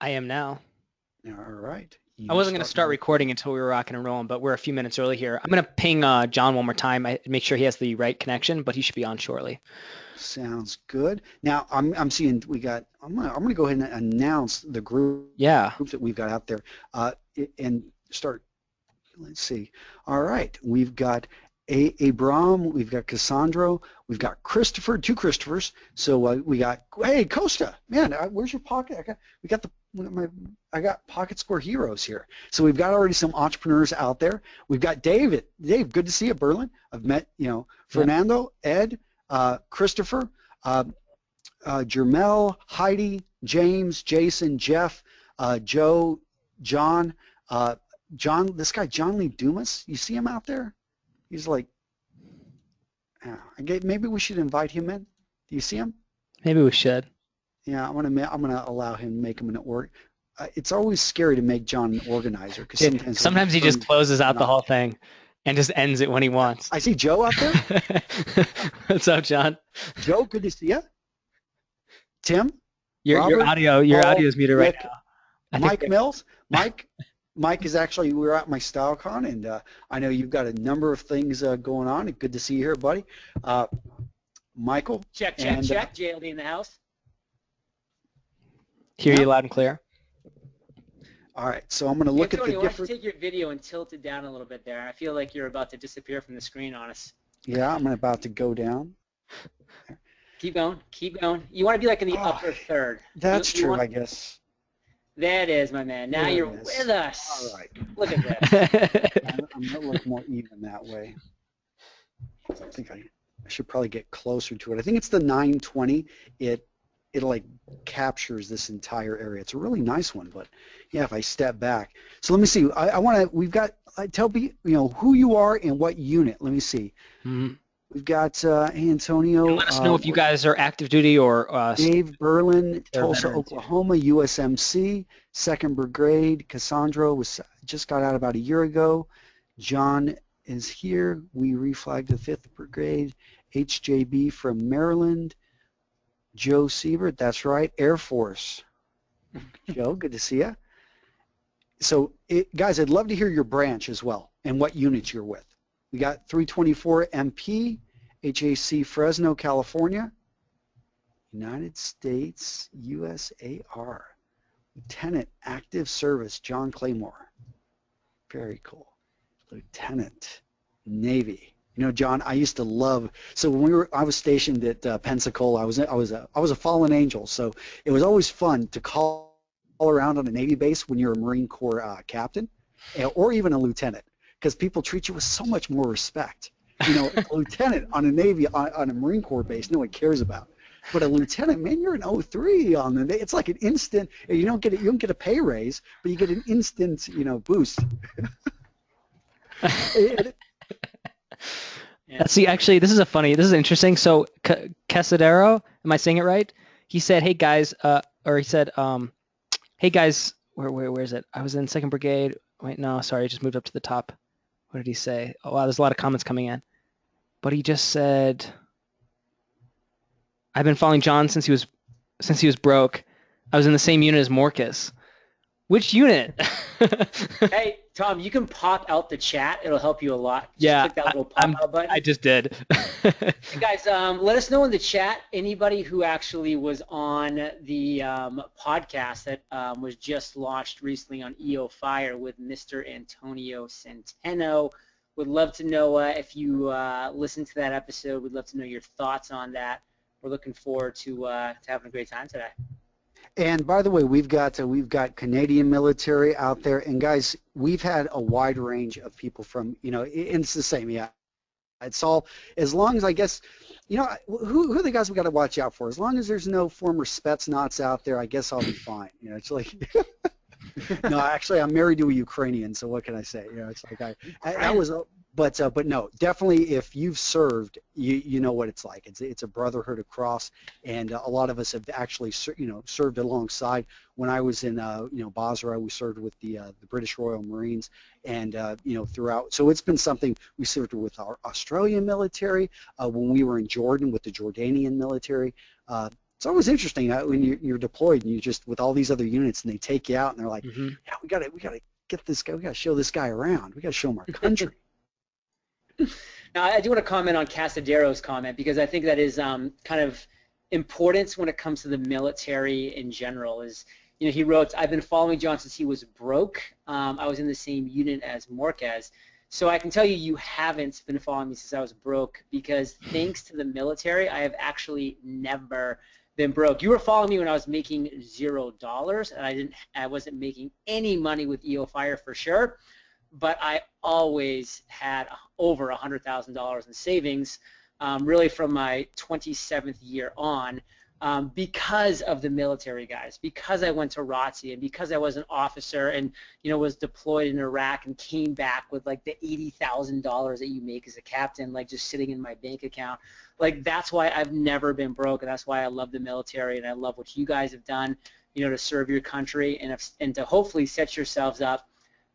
I am now. All right. I wasn't going to start recording until we were rocking and rolling, but we're a few minutes early here. I'm going to ping John one more time, make sure he has the right connection, but he should be on shortly. Sounds good. Now I'm seeing we got. I'm gonna go ahead and announce the group Yeah. that we've got out there, and start. Let's see. All right, we've got Abram, we've got Cassandro, we've got Christopher, two Christophers. So we got, hey Costa, man, where's your pocket? I got Pocket Square Heroes here. So we've got already some entrepreneurs out there. We've got David. Dave, good to see you, Berlin. I've met, Fernando, Ed, Christopher, Jermel, Heidi, James, Jason, Jeff, Joe, John. This guy John Lee Dumas, you see him out there? He's like, maybe we should invite him in. Do you see him? Maybe we should. Yeah, I'm gonna allow him, make him an org. It's always scary to make John an organizer because sometimes he just closes out the whole thing and just ends it when he wants. I see Joe out there. What's up, John? Joe, good to see you. Tim, your audio is muted right now. Mike Mills, Mike is actually, we're at my StyleCon, and I know you've got a number of things going on. Good to see you here, buddy. Michael. Check. JLD in the house. Hear you loud and clear. All right, so I'm going to look at the different. Why don't you take your video and tilt it down a little bit there? I feel like you're about to disappear from the screen on us. Yeah, I'm about to go down. Keep going. You want to be like in the upper third. That's true, I guess. That is, my man. Now you're with us. All right. Look at this. I'm going to look more even that way. I think I should probably get closer to it. I think it's the 920. It like captures this entire area. It's a really nice one, but yeah, if I step back. So let me see. Tell me, who you are and what unit. Let me see. Mm-hmm. We've got Antonio. Let us know if you guys are active duty or Dave Berlin, Tulsa, Oklahoma, USMC, 2nd Brigade. Cassandra just got out about a year ago. John is here. We reflagged the 5th Brigade. HJB from Maryland. Joe Siebert, that's right. Air Force. Joe, good to see you. So, guys, I'd love to hear your branch as well and what units you're with. We got 324 MP, HAC Fresno, California, United States, USAR, Lieutenant Active Service, John Claymore. Very cool. Lieutenant, Navy. John, I used to love. So when I was stationed at Pensacola, I was a fallen angel. So it was always fun to call around on a Navy base when you're a Marine Corps captain, or even a lieutenant, because people treat you with so much more respect. A lieutenant on a Navy on a Marine Corps base, no one cares about. But a lieutenant, man, you're an 03 on the. It's like an instant. You don't get a pay raise, but you get an instant, boost. See, actually, this is interesting. So Casadero, am I saying it right? He said, "Hey guys," "Hey guys, where is it? I was in 2nd Brigade. Wait, no, sorry, I just moved up to the top. What did he say? Oh wow, there's a lot of comments coming in. But he just said, "I've been following John since he was broke. I was in the same unit as Morcus." Which unit? Hey, Tom, you can pop out the chat. It'll help you a lot. Just click that little pop-out button. I just did. Hey guys, let us know in the chat, anybody who actually was on the podcast that was just launched recently on EO Fire with Mr. Antonio Centeno. Would love to know if you listened to that episode. We'd love to know your thoughts on that. We're looking forward to having a great time today. And by the way, we've got Canadian military out there, and guys, we've had a wide range of people from, and it's the same, yeah. It's all, as long as I guess, who are the guys we got to watch out for? As long as there's no former Spetsnaz out there, I guess I'll be fine. It's like, no, actually, I'm married to a Ukrainian, so what can I say? It's like that was. But no, definitely if you've served, you know what it's like. It's a brotherhood across, and a lot of us have actually served alongside. When I was in Basra, we served with the British Royal Marines, and throughout. So it's been something we served with our Australian military when we were in Jordan with the Jordanian military. It's always interesting when you're deployed and you just with all these other units and they take you out and they're like, yeah, we gotta get this guy, we gotta show this guy around, we gotta show him our country. Now, I do want to comment on Casadero's comment because I think that is kind of important when it comes to the military in general. Is, you know, he wrote, I've been following John since he was broke. I was in the same unit as Morquez. So I can tell you, you haven't been following me since I was broke, because thanks to the military, I have actually never been broke. You were following me when I was making $0, and I wasn't making any money with EO Fire for sure, but I always had over $100,000 in savings, really from my 27th year on, because of the military guys, because I went to ROTC, and because I was an officer and, you know, was deployed in Iraq and came back with like the $80,000 that you make as a captain, like just sitting in my bank account. Like, that's why I've never been broke, and that's why I love the military, and I love what you guys have done, you know, to serve your country and to hopefully set yourselves up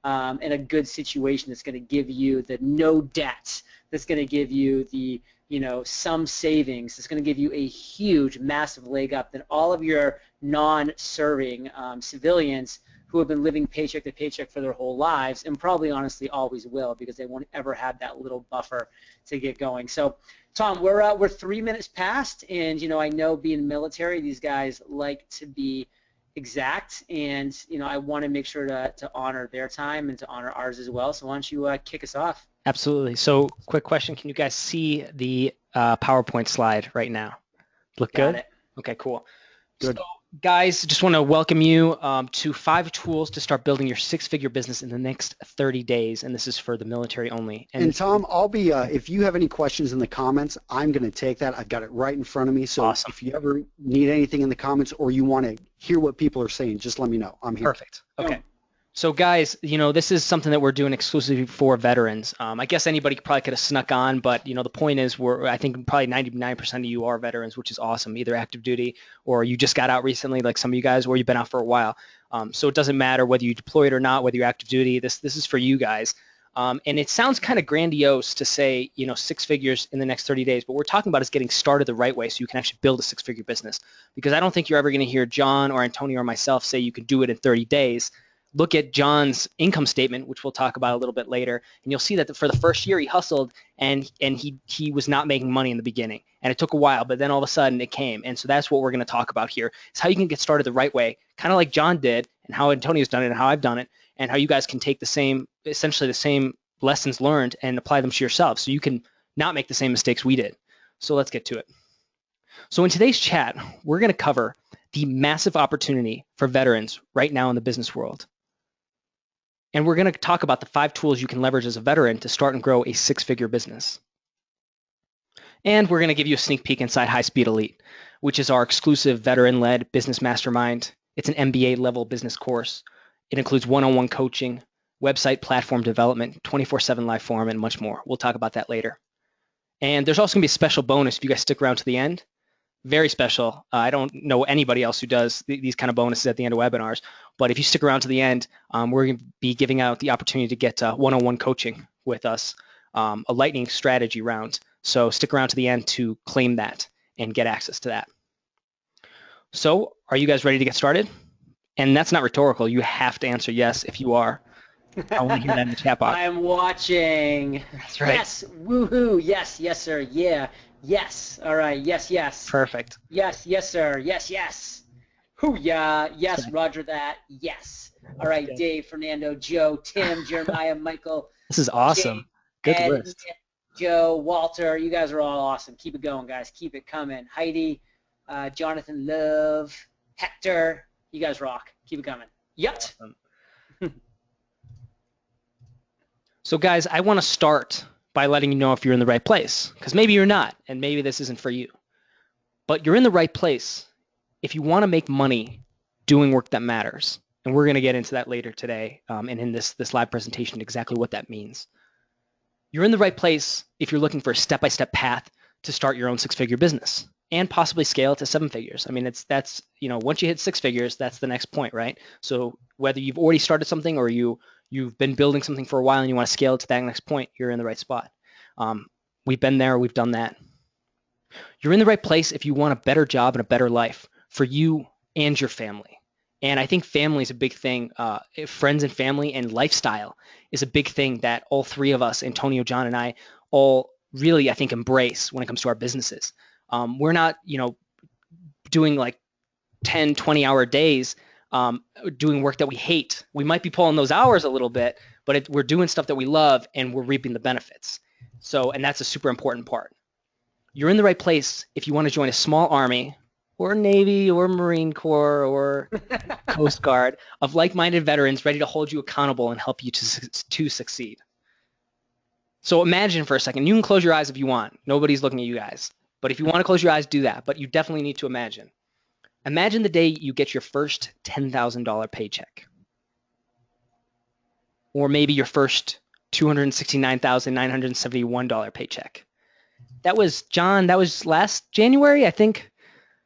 in a good situation that's going to give you the no debt, that's going to give you the, you know, some savings, that's going to give you a huge, massive leg up than all of your non-serving civilians who have been living paycheck to paycheck for their whole lives, and probably honestly always will, because they won't ever have that little buffer to get going. So, Tom, we're 3 minutes past, and, you know, I know being military, these guys like to be exact, and, you know, I want to make sure to honor their time and to honor ours as well. So why don't you kick us off? Absolutely. So, quick question: can you guys see the PowerPoint slide right now? Look good? Got it. Okay, cool. Good. So, guys, just want to welcome you to 5 tools to start building your 6-figure business in the next 30 days, and this is for the military only. And Tom, I'll be, if you have any questions in the comments, I'm going to take that. I've got it right in front of me. So awesome. If you ever need anything in the comments or you want to hear what people are saying, just let me know. I'm here. Perfect. Okay. So, guys, you know, this is something that we're doing exclusively for veterans. I guess anybody probably could have snuck on, but, you know, the point is I think probably 99% of you are veterans, which is awesome, either active duty or you just got out recently, like some of you guys, or you've been out for a while. So it doesn't matter whether you deployed or not, whether you're active duty. This is for you guys. And it sounds kind of grandiose to say, you know, 6 figures in the next 30 days, but what we're talking about is getting started the right way so you can actually build a 6-figure business. Because I don't think you're ever going to hear John or Antonio or myself say you can do it in 30 days. Look at John's income statement, which we'll talk about a little bit later, and you'll see that for the first year he hustled, and he was not making money in the beginning, and it took a while, but then all of a sudden it came. And so that's what we're going to talk about here, is how you can get started the right way, kind of like John did, and how Antonio's done it, and how I've done it, and how you guys can take essentially the same lessons learned and apply them to yourselves, so you can not make the same mistakes we did. So let's get to it. So in today's chat, we're going to cover the massive opportunity for veterans right now in the business world. And we're going to talk about the 5 tools you can leverage as a veteran to start and grow a 6-figure business. And we're going to give you a sneak peek inside High Speed Elite, which is our exclusive veteran-led business mastermind. It's an MBA-level business course. It includes one-on-one coaching, website platform development, 24/7 live forum, and much more. We'll talk about that later. And there's also going to be a special bonus if you guys stick around to the end. Very special. I don't know anybody else who does these kind of bonuses at the end of webinars, but if you stick around to the end, we're going to be giving out the opportunity to get one-on-one coaching with us, a lightning strategy round. So stick around to the end to claim that and get access to that. So are you guys ready to get started? And that's not rhetorical. You have to answer yes if you are. I want to hear that in the chat box. I am watching. That's right. Yes, woohoo. Yes, yes, sir. Yeah. Yes. All right. Yes, yes. Perfect. Yes, yes, sir. Yes, yes. Hoo-yah. Yes, Okay. Roger that. Yes. All right, Okay. Dave, Fernando, Joe, Tim, Jeremiah, Michael. This is awesome. Good Ed, list. Nick, Joe, Walter. You guys are all awesome. Keep it going, guys. Keep it coming. Heidi, Jonathan, Love, Hector. You guys rock. Keep it coming. Yut. Awesome. So, guys, I want to start by letting you know if you're in the right place, because maybe you're not, and maybe this isn't for you. But you're in the right place if you want to make money doing work that matters. And we're going to get into that later today and in this live presentation exactly what that means. You're in the right place if you're looking for a step-by-step path to start your own 6-figure business and possibly scale it to 7 figures. I mean, that's once you hit 6 figures, that's the next point, right? So whether you've already started something or you've been building something for a while and you want to scale it to that next point, you're in the right spot. We've been there, we've done that. You're in the right place if you want a better job and a better life for you and your family. And I think family is a big thing. Friends and family and lifestyle is a big thing that all three of us, Antonio, John, and I, all really, I think, embrace when it comes to our businesses. We're not, doing like 10, 20-hour days doing work that we hate. We might be pulling those hours a little bit, but we're doing stuff that we love and we're reaping the benefits. And that's a super important part. You're in the right place if you want to join a small army or Navy or Marine Corps or Coast Guard of like-minded veterans ready to hold you accountable and help you to succeed. So imagine for a second, you can close your eyes if you want. Nobody's looking at you guys. But if you want to close your eyes, do that. But you definitely need to imagine. Imagine the day you get your first $10,000 paycheck. Or maybe your first $269,971 paycheck. That was, John, that was last January, I think.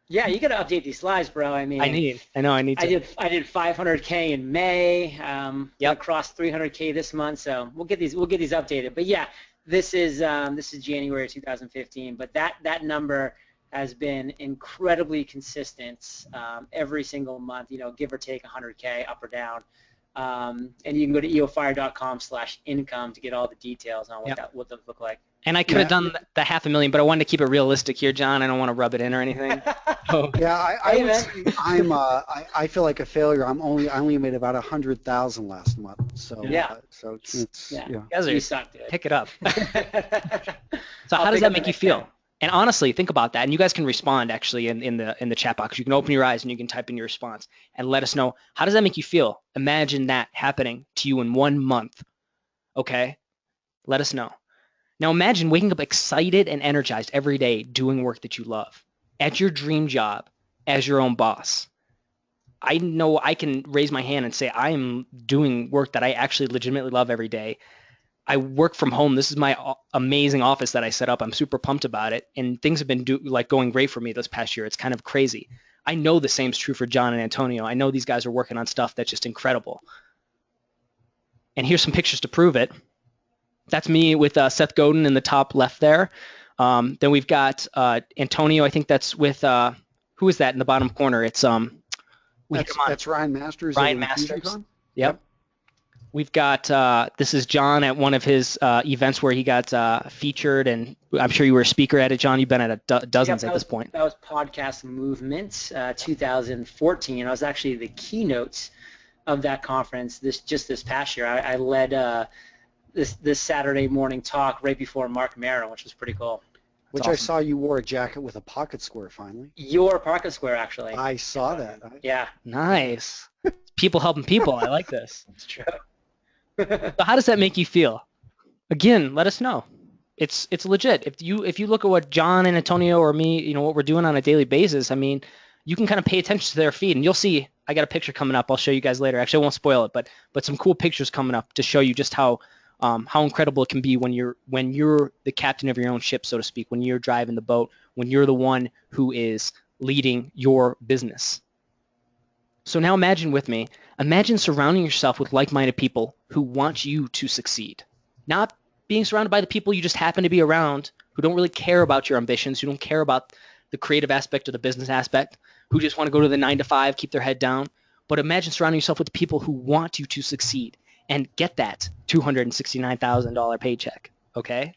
Yeah, you got to update these slides, bro. I mean, I need to. I did 500K in May. Yep. Across 300K this month, so we'll get these updated. But yeah, this is January 2015. But that number has been incredibly consistent every single month. Give or take 100K up or down. And you can go to eofire.com/income to get all the details on what those look like. And I could have done the $500,000, but I wanted to keep it realistic here, John. I don't want to rub it in or anything. Yeah, I would say I feel like a failure. I only made about 100,000 last month. So so it's You guys you suck, dude. Pick it up. So how does that make you feel? And honestly, think about that. And you guys can respond actually in the chat box. You can open your eyes and you can type in your response and let us know, how does that make you feel? Imagine that happening to you in 1 month. Okay? Let us know. Now imagine waking up excited and energized every day doing work that you love at your dream job as your own boss. I know I can raise my hand and say I am doing work that I actually legitimately love every day. I work from home. This is my amazing office that I set up. I'm super pumped about it, and things have been going great for me this past year. It's kind of crazy. I know the same is true for John and Antonio. I know these guys are working on stuff that's just incredible. And here's some pictures to prove it. That's me with Seth Godin in the top left there. Then we've got Antonio. I think that's with who is that in the bottom corner? It's that's Ryan Masters. Ryan Masters. Yep. We've got this is John at one of his events where he got featured, and I'm sure you were a speaker at it, John. You've been at dozens at this point. That was Podcast Movement 2014. I was actually the keynote of that conference this past year. I led this Saturday morning talk right before Mark Maron, which was pretty cool. Which awesome. I saw you wore a jacket with a pocket square finally. Your pocket square, actually. I saw that. Yeah. Nice. People helping people. I like this. It's true. So how does that make you feel? Again, let us know. It's legit. If you look at what John and Antonio or me, what we're doing on a daily basis, I mean, you can kind of pay attention to their feed, and you'll see. I got a picture coming up. I'll show you guys later. Actually, I won't spoil it, but some cool pictures coming up to show you just how incredible it can be when you're the captain of your own ship, so to speak, when you're driving the boat, when you're the one who is leading your business. So now imagine with me, imagine surrounding yourself with like-minded people who want you to succeed. Not being surrounded by the people you just happen to be around, who don't really care about your ambitions, who don't care about the creative aspect or the business aspect, who just want to go to the 9-to-5, keep their head down. But imagine surrounding yourself with people who want you to succeed and get that $269,000 paycheck, okay?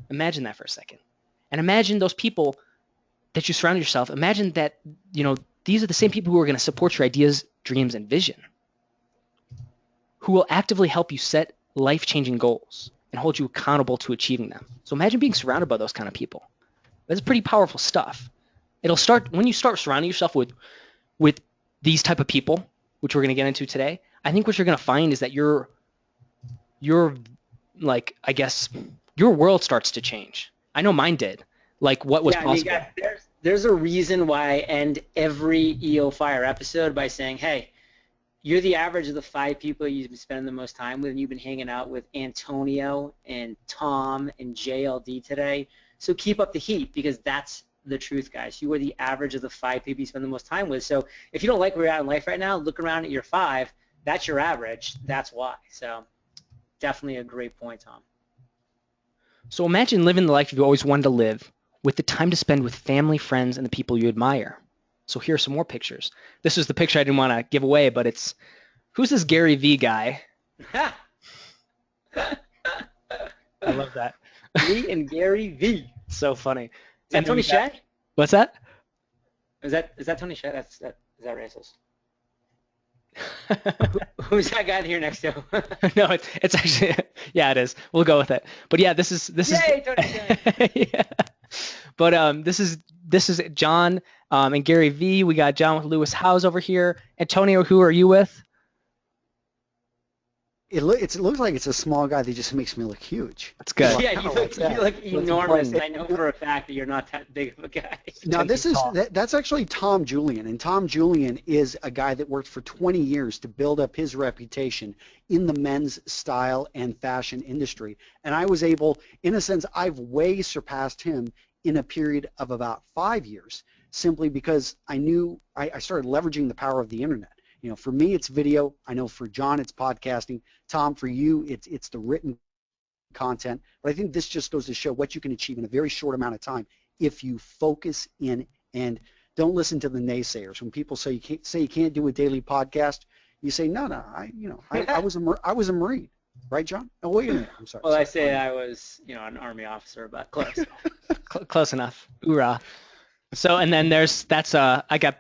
Imagine that for a second. And imagine those people that you surround yourself, imagine that, these are the same people who are going to support your ideas, dreams, and vision, who will actively help you set life-changing goals and hold you accountable to achieving them. So imagine being surrounded by those kind of people. That's pretty powerful stuff. It'll start when you start surrounding yourself with these type of people, which we're going to get into today. I think what you're going to find is that your I guess your world starts to change. I know mine did. Like what was possible. There's a reason why I end every EO Fire episode by saying, hey, you're the average of the 5 people you've been spending the most time with, and you've been hanging out with Antonio and Tom and JLD today. So keep up the heat, because that's the truth, guys. You are the average of the 5 people you spend the most time with. So if you don't like where you're at in life right now, look around at your 5. That's your average. That's why. So definitely a great point, Tom. So imagine living the life you've always wanted to live with the time to spend with family, friends, and the people you admire. So here are some more pictures. This is the picture I didn't want to give away, but it's, who's this Gary V guy? I love that. Me and Gary V. So funny. Is that Tony Shed? What's that? Is that Tony Shed? Is that racist? Who's that guy here next to him? No, it's actually, yeah, it is. We'll go with it. But yeah, this is Yay, Tony Shed. yeah. But this is John and Gary V. We got John with Lewis Howes over here. Antonio, who are you with? It looks like it's a small guy that just makes me look huge. That's good. Yeah, you look enormous. I know for a fact that you're not that big of a guy. Now that's actually Tom Julian, and Tom Julian is a guy that worked for 20 years to build up his reputation in the men's style and fashion industry. And I was able, in a sense, I've way surpassed him in a period of about 5 years, simply because I knew I started leveraging the power of the internet. You know, for me, it's video. I know for John, it's podcasting. Tom, for you, it's the written content. But I think this just goes to show what you can achieve in a very short amount of time if you focus in and don't listen to the naysayers. When people say you can't do a daily podcast, you say no. I was a Marine, right, John? Oh, wait a minute. I'm sorry. Well, I say I was, an Army officer, but close. Close enough. Hoorah. So, and then I got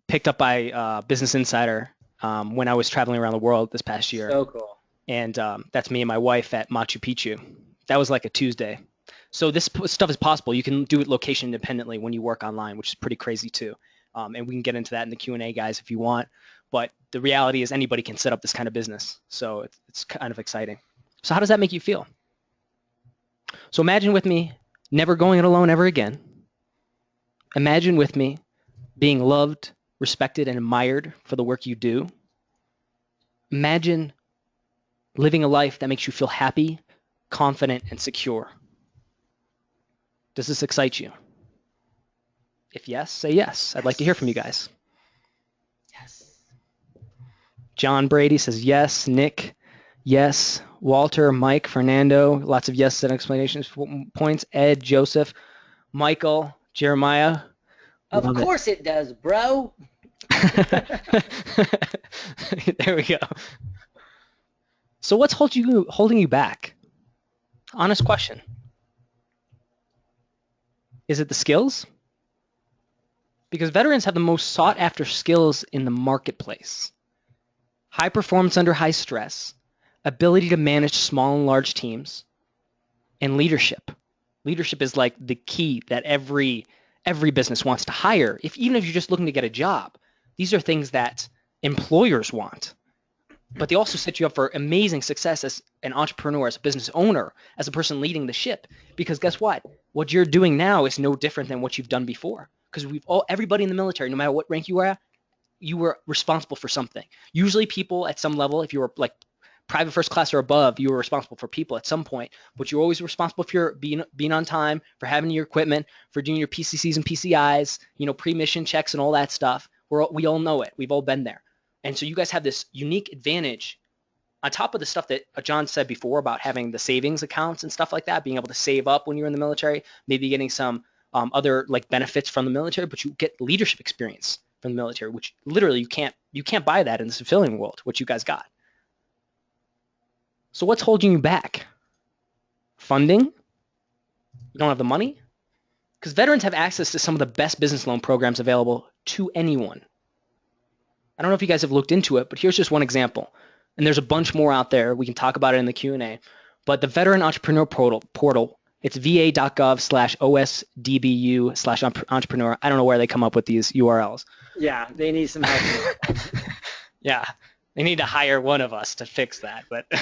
picked up by Business Insider when I was traveling around the world this past year. So cool. And that's me and my wife at Machu Picchu. That was like a Tuesday. So this stuff is possible. You can do it location independently when you work online, which is pretty crazy too. And we can get into that in the Q&A, guys, if you want. But the reality is anybody can set up this kind of business. So it's kind of exciting. So how does that make you feel? So imagine with me never going it alone ever again. Imagine with me being loved, respected, and admired for the work you do. Imagine living a life that makes you feel happy, confident, and secure. Does this excite you? If yes, say yes. I'd like to hear from you guys. Yes. John Brady says yes. Nick, yes. Walter, Mike, Fernando, lots of yes and explanations points. Ed, Joseph, Michael, Jeremiah. Of course it does, bro. There we go. So what's holding you back? Honest question. Is it the skills? Because veterans have the most sought after skills in the marketplace. High performance under high stress, ability to manage small and large teams, and leadership. Leadership is like the key that every business wants to hire. Even if you're just looking to get a job, these are things that employers want. But they also set you up for amazing success as an entrepreneur, as a business owner, as a person leading the ship. Because guess what? What you're doing now is no different than what you've done before. Because everybody in the military, no matter what rank you were at, you were responsible for something. Usually people at some level, if you were like private first class or above, you were responsible for people at some point. But you're always responsible for being on time, for having your equipment, for doing your PCCs and PCIs, pre-mission checks and all that stuff. We all know it. We've all been there. And so you guys have this unique advantage on top of the stuff that John said before about having the savings accounts and stuff like that, being able to save up when you're in the military, maybe getting some other like benefits from the military, but you get leadership experience from the military, which literally you can't buy that in the civilian world, what you guys got. So what's holding you back? Funding? You don't have the money? Because veterans have access to some of the best business loan programs available to anyone. I don't know if you guys have looked into it, but here's just one example. And there's a bunch more out there. We can talk about it in the Q&A. But the Veteran Entrepreneur Portal, it's va.gov/osdbu/entrepreneur. I don't know where they come up with these URLs. Yeah, they need some help. Yeah, they need to hire one of us to fix that. But they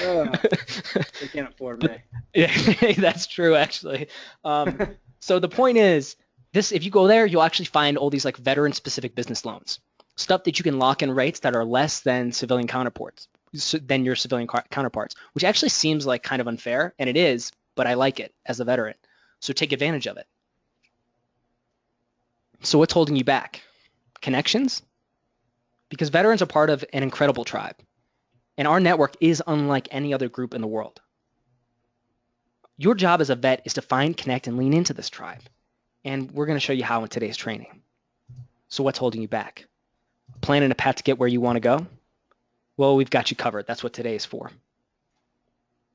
can't afford me. Yeah, that's true, actually. So the point is, if you go there, you'll actually find all these like veteran-specific business loans. Stuff that you can lock in rates that are less than civilian counterparts, which actually seems like kind of unfair, and it is, but I like it as a veteran. So take advantage of it. So what's holding you back? Connections? Because veterans are part of an incredible tribe, and our network is unlike any other group in the world. Your job as a vet is to find, connect, and lean into this tribe. and we're going to show you how in today's training. So what's holding you back? Planning a path to get where you want to go? Well, we've got you covered. That's what today is for.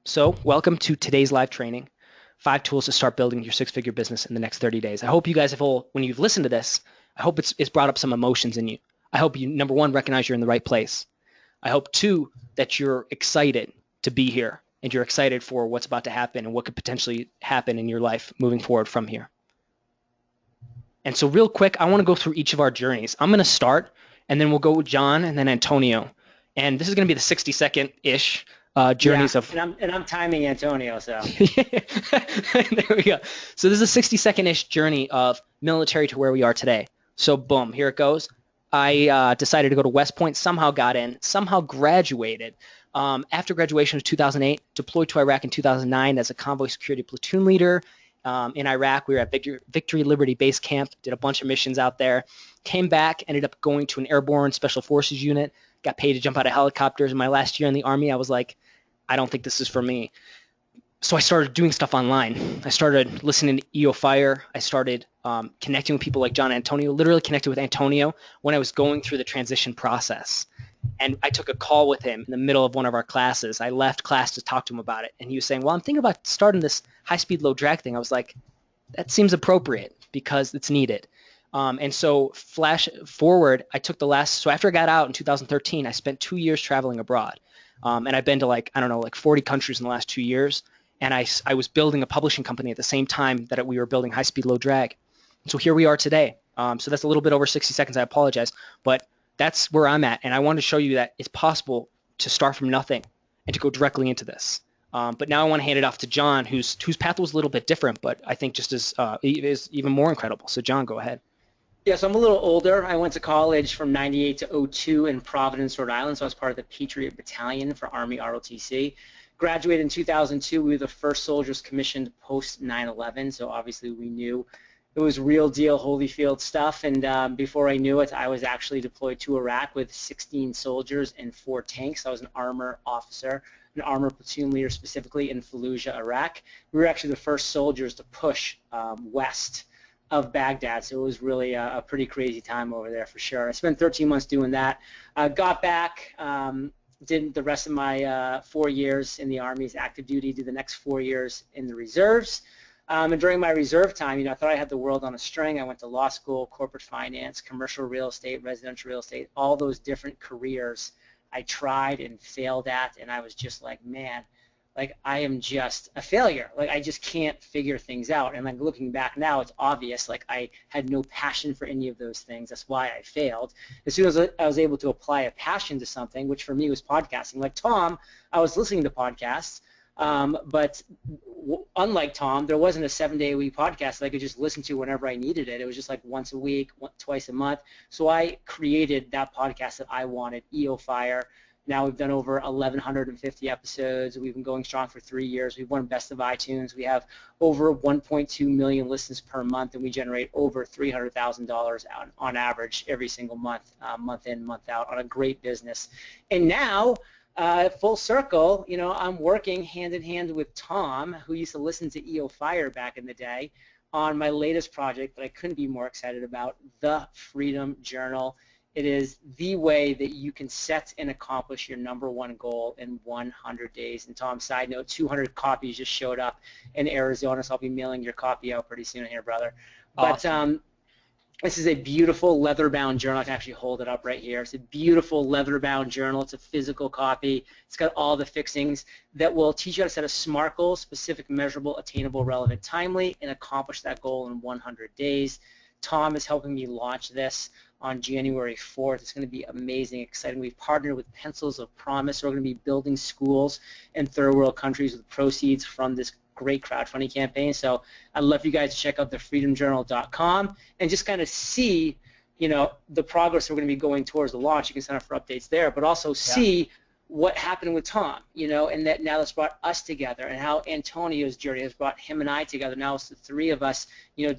So welcome to today's live training, 5 tools to start building your 6-figure business in the next 30 days. I hope you guys have all, when you've listened to this, I hope it's brought up some emotions in you. I hope you, number 1, recognize you're in the right place. I hope 2, that you're excited to be here and you're excited for what's about to happen and what could potentially happen in your life moving forward from here. And so real quick, I want to go through each of our journeys. I'm going to start, and then we'll go with John and then Antonio. And this is going to be the 60-second-ish journeys of. And I'm timing Antonio, so. There we go. So this is a 60-second-ish journey of military to where we are today. So boom, here it goes. I decided to go to West Point, somehow got in, somehow graduated. After graduation was 2008, deployed to Iraq in 2009 as a convoy security platoon leader. In Iraq, we were at Victory Liberty Base Camp, did a bunch of missions out there, came back, ended up going to an airborne special forces unit, got paid to jump out of helicopters. In my last year in the Army, I was like, I don't think this is for me. So I started doing stuff online. I started listening to EO Fire. I started connecting with people like John and Antonio, literally connected with Antonio when I was going through the transition process. And I took a call with him in the middle of one of our classes. I left class to talk to him about it. And he was saying, well, I'm thinking about starting this high-speed, low-drag thing. I was like, that seems appropriate because it's needed. And so flash forward, I took so after I got out in 2013, I spent 2 years traveling abroad. And I've been to like 40 countries in the last 2 years. And I was building a publishing company at the same time that we were building high-speed, low-drag. And so here we are today. So that's a little bit over 60 seconds. I apologize. But that's where I'm at, and I want to show you that it's possible to start from nothing and to go directly into this. But now I want to hand it off to John, whose path was a little bit different, but I think just as is even more incredible. So John, go ahead. Yeah, so I'm a little older. I went to college from 98 to 02 in Providence, Rhode Island, so I was part of the Patriot Battalion for Army ROTC. Graduated in 2002. We were the first soldiers commissioned post 9/11, so obviously we knew it was real deal Holyfield stuff, and before I knew it, I was actually deployed to Iraq with 16 soldiers and 4 tanks. I was an armor officer, an armor platoon leader specifically in Fallujah, Iraq. We were actually the first soldiers to push west of Baghdad, so it was really a pretty crazy time over there for sure. I spent 13 months doing that. Got back, did the rest of my 4 years in the Army's active duty, did the next 4 years in the reserves. And during my reserve time, I thought I had the world on a string. I went to law school, corporate finance, commercial real estate, residential real estate, all those different careers I tried and failed at, and I was just like, man, like I am just a failure. Like I just can't figure things out. And like looking back now, it's obvious. Like I had no passion for any of those things. That's why I failed. As soon as I was able to apply a passion to something, which for me was podcasting. Like Tom, I was listening to podcasts. But unlike Tom, there wasn't a 7-day-a-week podcast that I could just listen to whenever I needed it. It was just like once a week, twice a month. So I created that podcast that I wanted, EO Fire. Now we've done over 1,150 episodes. We've been going strong for 3 years. We've won Best of iTunes. We have over 1.2 million listens per month, and we generate over $300,000 on average every single month, month in, month out, on a great business. And now, full circle, I'm working hand in hand with Tom, who used to listen to EO Fire back in the day, on my latest project that I couldn't be more excited about, the Freedom Journal. It is the way that you can set and accomplish your #1 goal in 100 days. And Tom, side note, 200 copies just showed up in Arizona, so I'll be mailing your copy out pretty soon here, brother. Awesome. But this is a beautiful leather-bound journal. I can actually hold it up right here. It's a beautiful leather-bound journal. It's a physical copy. It's got all the fixings that will teach you how to set a SMART goal, specific, measurable, attainable, relevant, timely, and accomplish that goal in 100 days. Tom is helping me launch this on January 4th. It's going to be amazing, exciting. We've partnered with Pencils of Promise. We're going to be building schools in third world countries with proceeds from this great crowdfunding campaign. So I'd love for you guys to check out thefreedomjournal.com and just kind of see, the progress we're going to be going towards the launch. You can sign up for updates there, but also see what happened with Tom, and that now that's brought us together, and how Antonio's journey has brought him and I together. Now it's the 3 of us,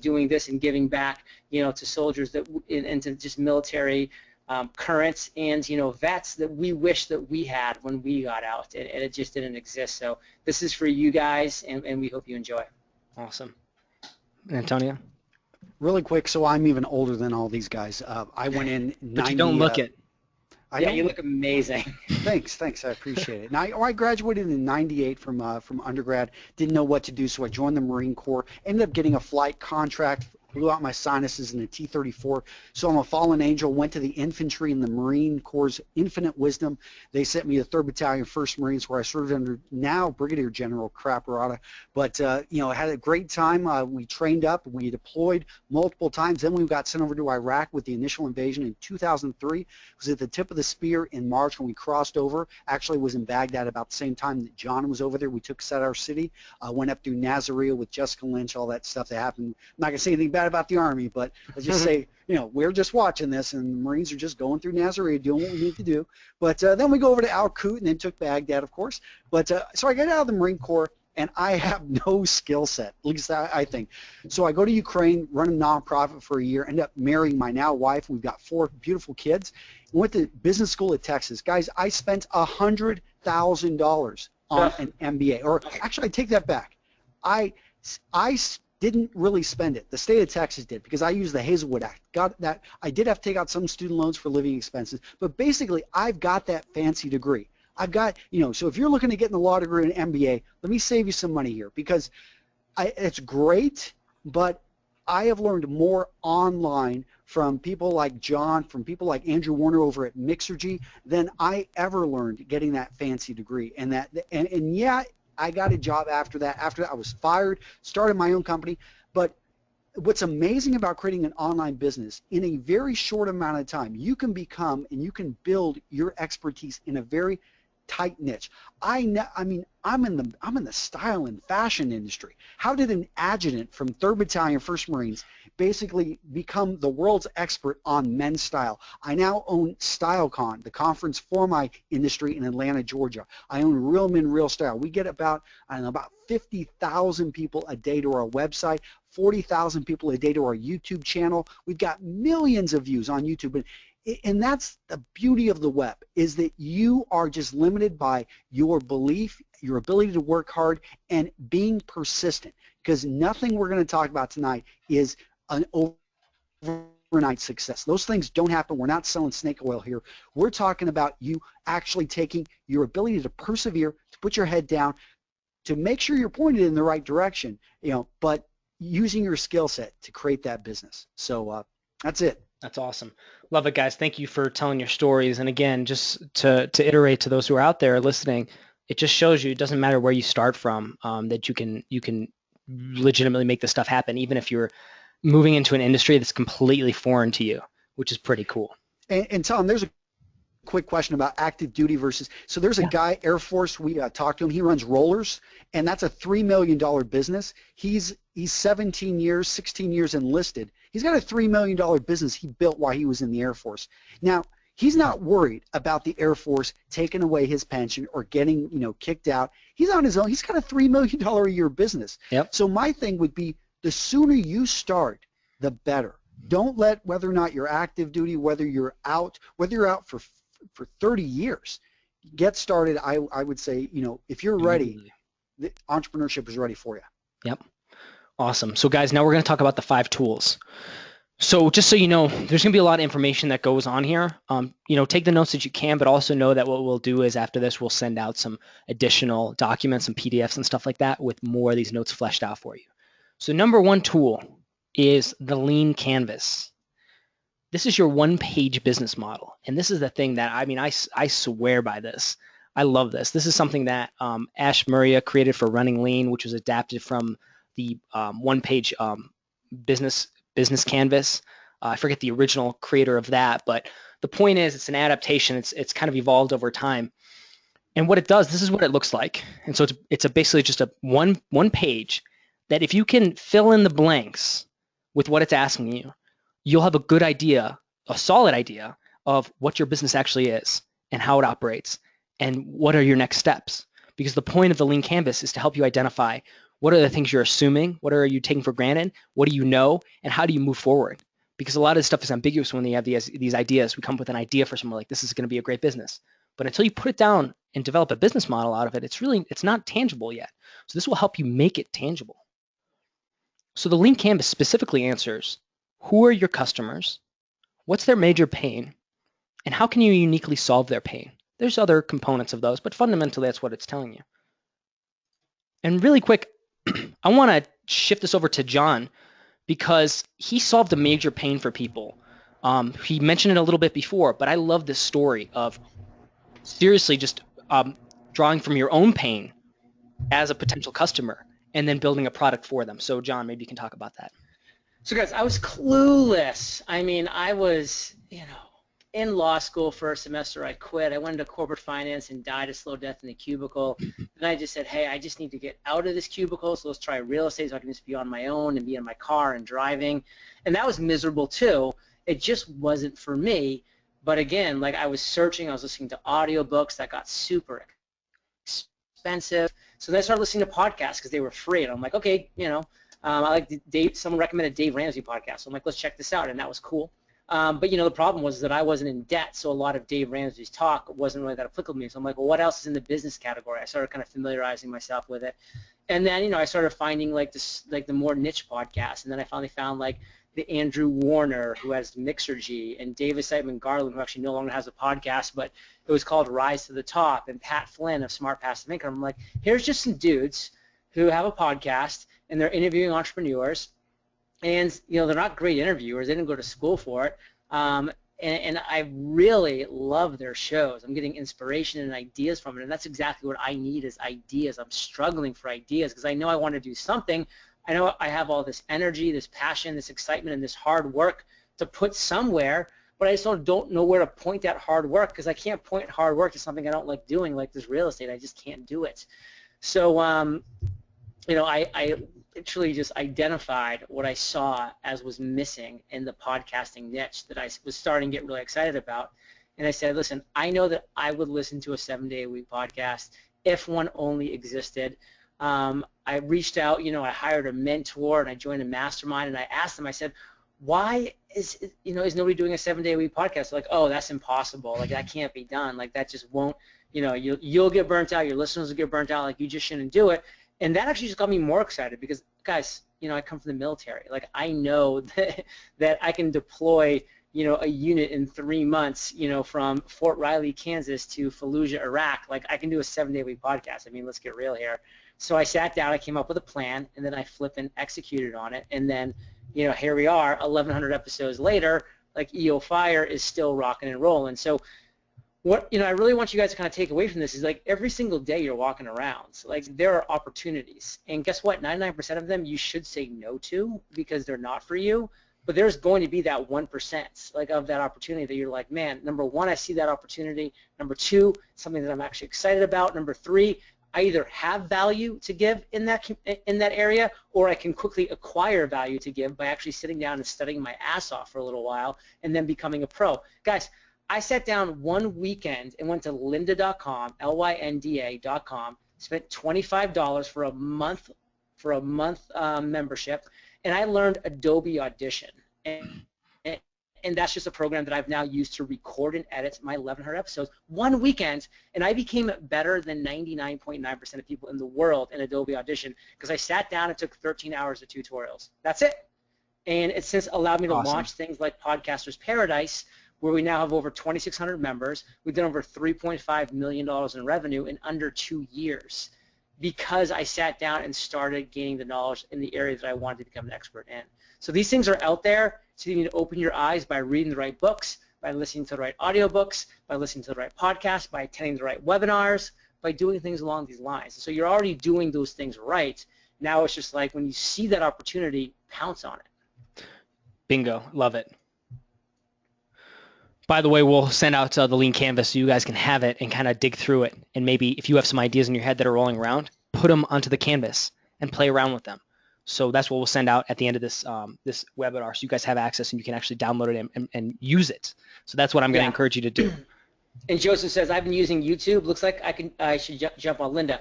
doing this and giving back, to soldiers and to just military currents and, vets that we wish that we had when we got out, and it just didn't exist. So this is for you guys, and we hope you enjoy. Awesome. Antonio? Really quick, so I'm even older than all these guys. I went in 90. But you don't look it. Yeah, you look amazing. Thanks, I appreciate it. Now, I graduated in '98 from undergrad. Didn't know what to do, so I joined the Marine Corps. Ended up getting a flight contract. Blew out my sinuses in a T-34. So I'm a fallen angel. Went to the infantry in the Marine Corps' infinite wisdom. They sent me to 3rd Battalion, 1st Marines, where I served under now Brigadier General Craparata. But you know, I had a great time. We trained up. We deployed multiple times. Then we got sent over to Iraq with the initial invasion in 2003. It was at the tip of the spear in March when we crossed over. Actually, was in Baghdad about the same time that John was over there. We took Sadr City. Went up through Nasiriyah with Jessica Lynch, all that stuff that happened. I'm not gonna say anything bad about the Army, but let's just say, you know, we're just watching this, and the Marines are just going through Nasiriyah, doing what we need to do. But then we go over to Al Qut and then took Baghdad, of course. But so I get out of the Marine Corps, and I have no skill set, at least I think. So I go to Ukraine, run a nonprofit for a year, end up marrying my now wife. We've got 4 beautiful kids. Went to business school at Texas. Guys, I spent $100,000 on an MBA. Or actually, I take that back. I didn't really spend it. The state of Texas did, because I used the Hazelwood Act. Got that. I did have to take out some student loans for living expenses, but basically I've got that fancy degree. I've got, you know, so if you're looking to get in the law degree and an MBA, let me save you some money here, because it's great, but I have learned more online from people like John, from people like Andrew Warner over at Mixergy than I ever learned getting that fancy degree. And yeah, I got a job after that. After that, I was fired, started my own company. But what's amazing about creating an online business, in a very short amount of time, you can become and you can build your expertise in a very tight niche. I mean, I'm in the style and fashion industry. How did an adjutant from 3rd Battalion, 1st Marines, basically become the world's expert on men's style? I now own StyleCon, the conference for my industry in Atlanta, Georgia. I own Real Men, Real Style. We get about 50,000 people a day to our website, 40,000 people a day to our YouTube channel. We've got millions of views on YouTube. And that's the beauty of the web, is that you are just limited by your belief, your ability to work hard, and being persistent. Because nothing we're going to talk about tonight is an overnight success. Those things don't happen. We're not selling snake oil here. We're talking about you actually taking your ability to persevere, to put your head down, to make sure you're pointed in the right direction, you know, but using your skill set to create that business. So that's it. That's awesome. Love it, guys. Thank you for telling your stories. And again, just to iterate to those who are out there listening, it just shows you it doesn't matter where you start from, that you can legitimately make this stuff happen, even if you're moving into an industry that's completely foreign to you, which is pretty cool. And Tom, there's a quick question about active duty versus, so there's a guy, Air Force, we talked to him, he runs rollers, and that's a $3 million business. He's 16 years enlisted. He's got a $3 million business he built while he was in the Air Force. Now, he's not worried about the Air Force taking away his pension or getting, you know, kicked out. He's on his own. He's got a $3 million a year business. Yep. So my thing would be, the sooner you start, the better. Don't let, whether or not you're active duty, whether you're out for 30 years, get started. I would say, you know, if you're ready, the entrepreneurship is ready for you. Yep. Awesome. So guys, now we're going to talk about the 5 tools. So just so you know, there's going to be a lot of information that goes on here. You know, take the notes that you can, but also know that what we'll do is after this, we'll send out some additional documents, some PDFs and stuff like that with more of these notes fleshed out for you. So number 1 tool is the lean canvas. This is your 1-page business model. And this is the thing that, I mean, I swear by this. I love this. This is something that Ash Murray created for Running Lean, which was adapted from the 1-page business canvas. I forget the original creator of that, but the point is it's an adaptation. It's kind of evolved over time. And what it does, this is what it looks like. And so it's basically just a one page that if you can fill in the blanks with what it's asking you, you'll have a good idea, a solid idea of what your business actually is and how it operates and what are your next steps. Because the point of the lean canvas is to help you identify what are the things you're assuming, what are you taking for granted, what do you know, and how do you move forward. Because a lot of this stuff is ambiguous when you have these ideas. We come up with an idea for something like this is going to be a great business. But until you put it down and develop a business model out of it, it's not tangible yet. So this will help you make it tangible. So the lean canvas specifically answers who are your customers, what's their major pain, and how can you uniquely solve their pain? There's other components of those, but fundamentally that's what it's telling you. And really quick, I want to shift this over to John because he solved a major pain for people. He mentioned it a little bit before, but I love this story of seriously just drawing from your own pain as a potential customer and then building a product for them. So John, maybe you can talk about that. So guys, I was clueless. I mean, I was, in law school for a semester. I quit. I went into corporate finance and died a slow death in the cubicle. And I just said, hey, I just need to get out of this cubicle, so let's try real estate so I can just be on my own and be in my car and driving. And that was miserable too. It just wasn't for me. But again, like I was searching, I was listening to audiobooks that got super expensive. So then I started listening to podcasts because they were free. And I'm like, okay, I like someone recommended Dave Ramsey podcast. So I'm like, let's check this out. And that was cool. But the problem was that I wasn't in debt, so a lot of Dave Ramsey's talk wasn't really that applicable to me. So I'm like, well, what else is in the business category? I started kind of familiarizing myself with it, and then I started finding like the more niche podcasts, and then I finally found like the Andrew Warner, who has Mixergy, and David Siteman Garland, who actually no longer has a podcast, but it was called Rise to the Top, and Pat Flynn of Smart Passive Income. I'm like, here's just some dudes who have a podcast and they're interviewing entrepreneurs. And they're not great interviewers. They didn't go to school for it. And I really love their shows. I'm getting inspiration and ideas from it, and that's exactly what I need is ideas. I'm struggling for ideas because I know I want to do something. I know I have all this energy, this passion, this excitement, and this hard work to put somewhere, but I just don't know where to point that hard work because I can't point hard work to something I don't like doing, like this real estate. I just can't do it. So, I literally just identified what I saw as was missing in the podcasting niche that I was starting to get really excited about. And I said, listen, I know that I would listen to a 7-day-a-week podcast if one only existed. I reached out, I hired a mentor and I joined a mastermind and I asked them, I said, why is nobody doing a 7-day-a-week podcast? They're like, oh, that's impossible. Like that can't be done. Like that just won't, you'll get burnt out. Your listeners will get burnt out. Like you just shouldn't do it. And that actually just got me more excited because, guys, I come from the military. Like I know that I can deploy, a unit in 3 months, from Fort Riley, Kansas to Fallujah, Iraq. Like I can do a 7-day-a-week podcast. I mean, let's get real here. So I sat down, I came up with a plan, and then I flipped executed on it. And then, here we are, 1,100 episodes later. Like EO Fire is still rocking and rolling. So what I really want you guys to kind of take away from this is like every single day you're walking around. So like there are opportunities, and guess what? 99% of them you should say no to because they're not for you. But there's going to be that 1% like of that opportunity that you're like, man, number one, I see that opportunity. Number two, something that I'm actually excited about. Number three, I either have value to give in that area, or I can quickly acquire value to give by actually sitting down and studying my ass off for a little while and then becoming a pro. Guys, I sat down one weekend and went to lynda.com, lynda.com, spent $25 for a month membership, and I learned Adobe Audition. And that's just a program that I've now used to record and edit my 1,100 episodes one weekend, and I became better than 99.9% of people in the world in Adobe Audition because I sat down and took 13 hours of tutorials. That's it. And it's since allowed me to launch things like Podcaster's Paradise, where we now have over 2,600 members. We've done over $3.5 million in revenue in under 2 years because I sat down and started gaining the knowledge in the area that I wanted to become an expert in. So these things are out there, so you need to open your eyes by reading the right books, by listening to the right audiobooks, by listening to the right podcasts, by attending the right webinars, by doing things along these lines. So you're already doing those things right. Now it's just like when you see that opportunity, pounce on it. Bingo. Love it. By the way, we'll send out the lean canvas so you guys can have it and kind of dig through it. And maybe if you have some ideas in your head that are rolling around, put them onto the canvas and play around with them. So that's what we'll send out at the end of this this webinar, so you guys have access and you can actually download it and use it. So that's what I'm going to encourage you to do. And Joseph says, I've been using YouTube. Looks like I should jump on Lynda.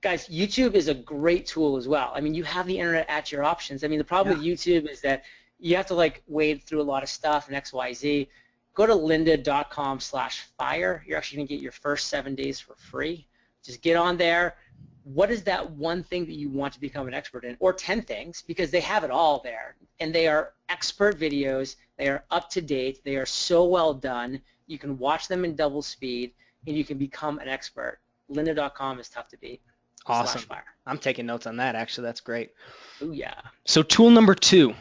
Guys, YouTube is a great tool as well. I mean, you have the internet at your options. I mean, the problem with YouTube is that you have to like wade through a lot of stuff and XYZ. Go to lynda.com/fire. You're actually going to get your first 7 days for free. Just get on there, what is that one thing that you want to become an expert in, or 10 things, because they have it all there, and they are expert videos, they are up to date, they are so well done, you can watch them in double speed, and you can become an expert. Lynda.com is tough to beat. Awesome. /fire. I'm taking notes on that, actually. That's great. Oh, yeah. So tool number 2.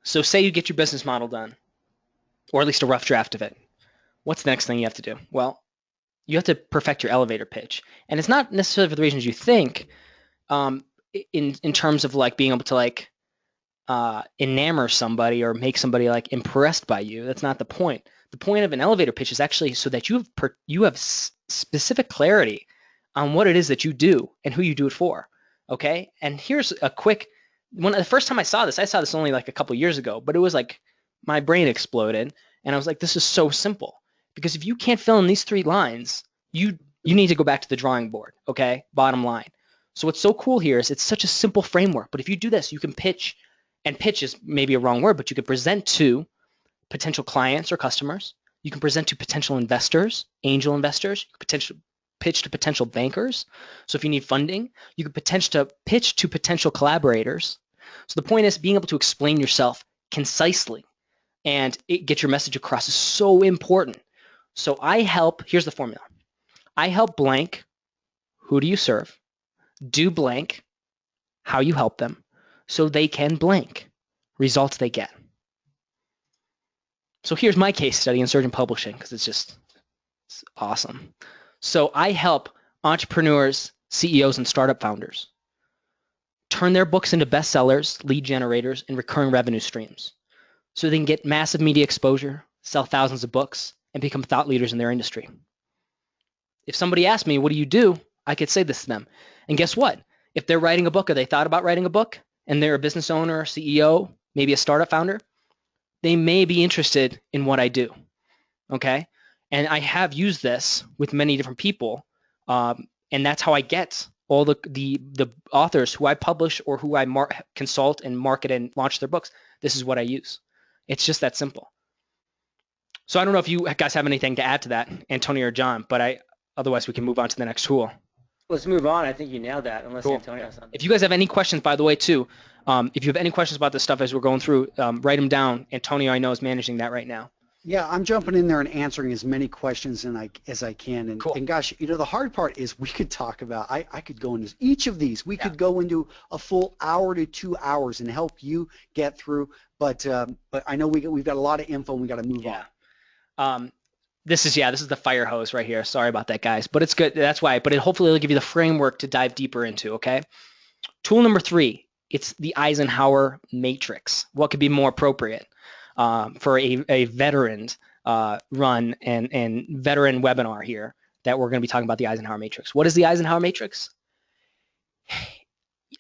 So say you get your business model done, or at least a rough draft of it. What's the next thing you have to do? Well, you have to perfect your elevator pitch. And it's not necessarily for the reasons you think, in terms of like being able to like enamor somebody or make somebody like impressed by you. That's not the point. The point of an elevator pitch is actually so that you have specific clarity on what it is that you do and who you do it for. Okay? And here's a quick one. The first time I saw this only like a couple years ago, but it was like my brain exploded, and I was like, this is so simple. Because if you can't fill in these 3 lines, you need to go back to the drawing board, okay? Bottom line. So what's so cool here is it's such a simple framework, but if you do this, you can pitch, and pitch is maybe a wrong word, but you can present to potential clients or customers. You can present to potential investors, angel investors. You can pitch to potential bankers. So if you need funding, you can pitch to potential collaborators. So the point is being able to explain yourself concisely and get your message across is so important. So here's the formula. I help blank, who do you serve, do blank, how you help them, so they can blank, results they get. So here's my case study in Surgeon Publishing, because it's awesome. So I help entrepreneurs, CEOs, and startup founders turn their books into bestsellers, lead generators, and recurring revenue streams, so they can get massive media exposure, sell thousands of books, and become thought leaders in their industry. If somebody asked me, what do you do? I could say this to them. And guess what? If they're writing a book or they thought about writing a book and they're a business owner, CEO, maybe a startup founder, they may be interested in what I do, okay? And I have used this with many different people, and that's how I get all the authors who I publish or who I consult and market and launch their books. This is what I use. It's just that simple. So I don't know if you guys have anything to add to that, Antonio or John, but otherwise we can move on to the next tool. Let's move on. I think you nailed that, unless cool. Antonio has something. If you guys have any questions, by the way, too, if you have any questions about this stuff as we're going through, write them down. Antonio, I know, is managing that right now. Yeah, I'm jumping in there and answering as many questions as I can. And, cool. And gosh, the hard part is we could talk about, I could go into each of these. We could go into a full hour to 2 hours and help you get through. But I know we've got a lot of info and we got to move on. This is the fire hose right here. Sorry about that, guys, but it's good. That's why. But hopefully it'll give you the framework to dive deeper into. Okay. Tool number 3. It's the Eisenhower Matrix. What could be more appropriate for a veteran run and veteran webinar here that we're going to be talking about the Eisenhower Matrix. What is the Eisenhower Matrix?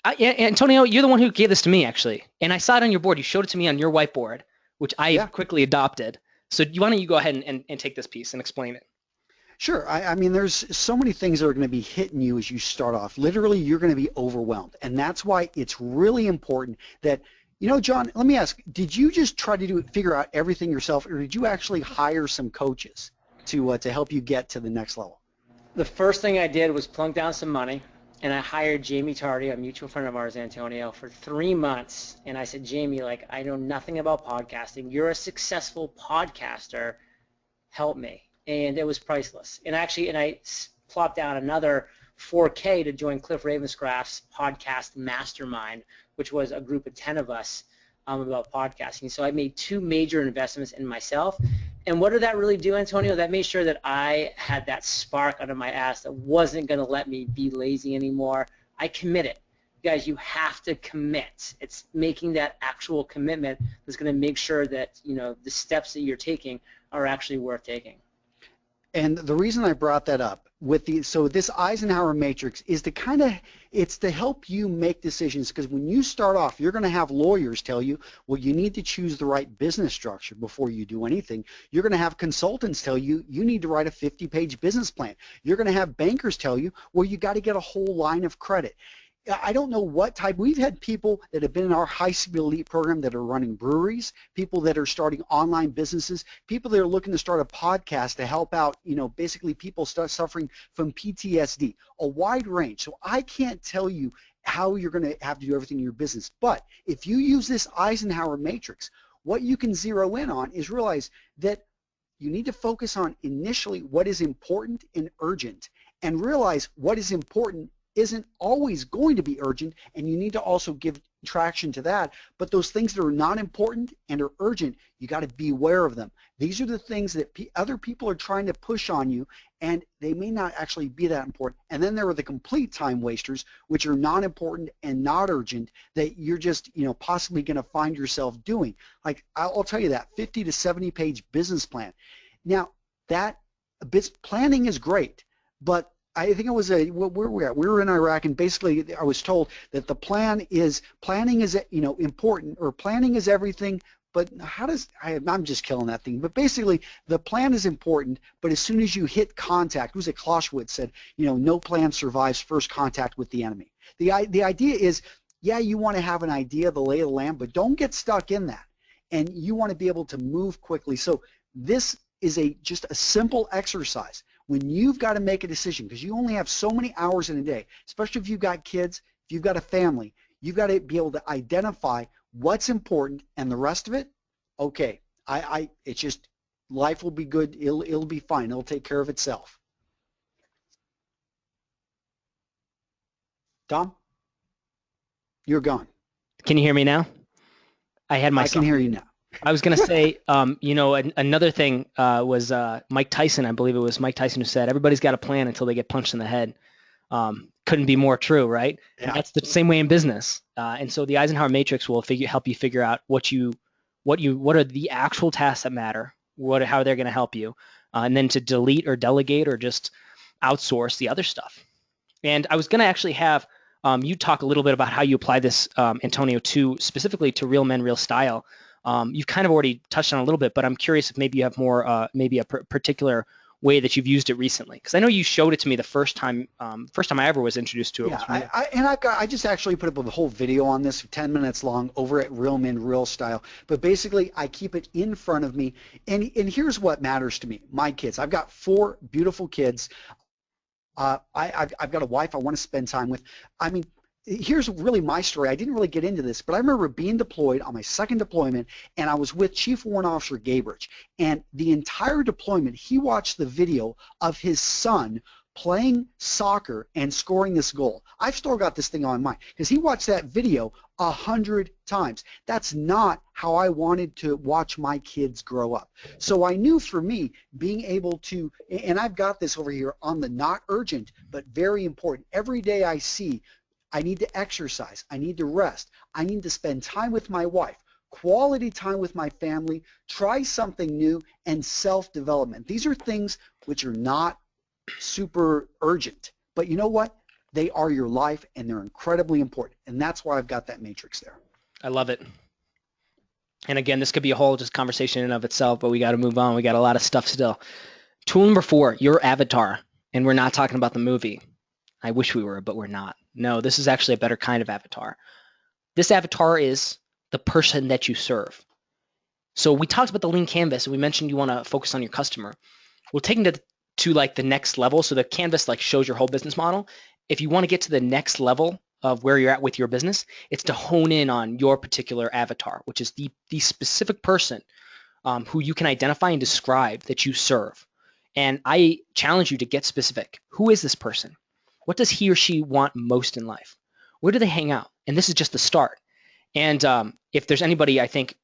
Antonio, you're the one who gave this to me, actually, and I saw it on your board. You showed it to me on your whiteboard, which I quickly adopted. So why don't you go ahead and take this piece and explain it? Sure. I mean, there's so many things that are going to be hitting you as you start off. Literally, you're going to be overwhelmed. And that's why it's really important that, John, let me ask, did you just try to figure out everything yourself, or did you actually hire some coaches to help you get to the next level? The first thing I did was plunk down some money, and I hired Jamie Tardy, a mutual friend of ours, Antonio, for 3 months. And I said, Jamie, I know nothing about podcasting. You're a successful podcaster. Help me. And it was priceless. And I plopped down another $4K to join Cliff Ravenscraft's podcast Mastermind, which was a group of 10 of us about podcasting. So I made 2 major investments in myself. And what did that really do, Antonio? That made sure that I had that spark under my ass that wasn't going to let me be lazy anymore. I committed. Guys, you have to commit. It's making that actual commitment that's going to make sure that the steps that you're taking are actually worth taking. And the reason I brought that up so this Eisenhower Matrix is it's to help you make decisions, because when you start off, you're going to have lawyers tell you, well, you need to choose the right business structure before you do anything. You're going to have consultants tell you, you need to write a 50-page business plan. You're going to have bankers tell you, well, you got to get a whole line of credit. I don't know what type. We've had people that have been in our High Speed Elite program that are running breweries, people that are starting online businesses, people that are looking to start a podcast to help out, basically people start suffering from PTSD, a wide range. So I can't tell you how you're going to have to do everything in your business. But if you use this Eisenhower Matrix, what you can zero in on is realize that you need to focus on initially what is important and urgent, and realize what is important isn't always going to be urgent, and you need to also give traction to that. But those things that are not important and are urgent, you got to be aware of them. These are the things that other people are trying to push on you, and they may not actually be that important. And then there are the complete time wasters, which are not important and not urgent, that you're just possibly going to find yourself doing. Like I'll tell you that 50 to 70 page business plan. Now that planning is great, but I think it was where were we at? We were in Iraq, and basically I was told that the planning is important, or planning is everything. But I'm just killing that thing. But basically, the plan is important, but as soon as you hit contact, who's it? Clausewitz said, no plan survives first contact with the enemy. The idea is, yeah, you want to have an idea of the lay of the land, but don't get stuck in that. And you want to be able to move quickly. So this is just a simple exercise. When you've got to make a decision, because you only have so many hours in a day, especially if you've got kids, if you've got a family, you've got to be able to identify what's important, and the rest of it, okay, it's just, life will be good, it'll be fine, it'll take care of itself. Tom, you're gone. Can you hear me now? I can hear you now. I was going to say, another thing was Mike Tyson. I believe it was Mike Tyson who said, everybody's got a plan until they get punched in the head. Couldn't be more true, right? Yeah. And that's the same way in business. And so the Eisenhower Matrix will help you figure out what are the actual tasks that matter, how they're going to help you, and then to delete or delegate or just outsource the other stuff. And I was going to actually have you talk a little bit about how you apply this, Antonio, specifically to Real Men, Real Style. You've kind of already touched on a little bit, but I'm curious if maybe you have more, maybe a particular way that you've used it recently, because I know you showed it to me the first time I ever was introduced to it. Yeah, I just actually put up a whole video on this, 10 minutes long, over at Real Men, Real Style. But basically, I keep it in front of me, and here's what matters to me: my kids. I've got 4 beautiful kids. I've got a wife I want to spend time with. I mean, here's really my story. I didn't really get into this, but I remember being deployed on my second deployment, and I was with Chief Warrant Officer Gabrich. And the entire deployment, he watched the video of his son playing soccer and scoring this goal. I've still got this thing on my mind because he watched that video 100 times. That's not how I wanted to watch my kids grow up. So I knew for me, being able to, and I've got this over here on the not urgent, but very important. Every day I see, I need to exercise, I need to rest, I need to spend time with my wife, quality time with my family, try something new, and self-development. These are things which are not super urgent, but you know what? They are your life, and they're incredibly important, and that's why I've got that matrix there. I love it. And again, this could be a whole just conversation in and of itself, but we got to move on. We got a lot of stuff still. Tool number 4, your avatar, and we're not talking about the movie. I wish we were, but we're not. No, this is actually a better kind of avatar. This avatar is the person that you serve. So we talked about the lean canvas, and we mentioned you want to focus on your customer. We're taking it to like the next level. So the canvas like shows your whole business model. If you want to get to the next level of where you're at with your business, it's to hone in on your particular avatar, which is the specific person who you can identify and describe that you serve. And I challenge you to get specific. Who is this person? What does he or she want most in life? Where do they hang out? And this is just the start. And if there's anybody, I think,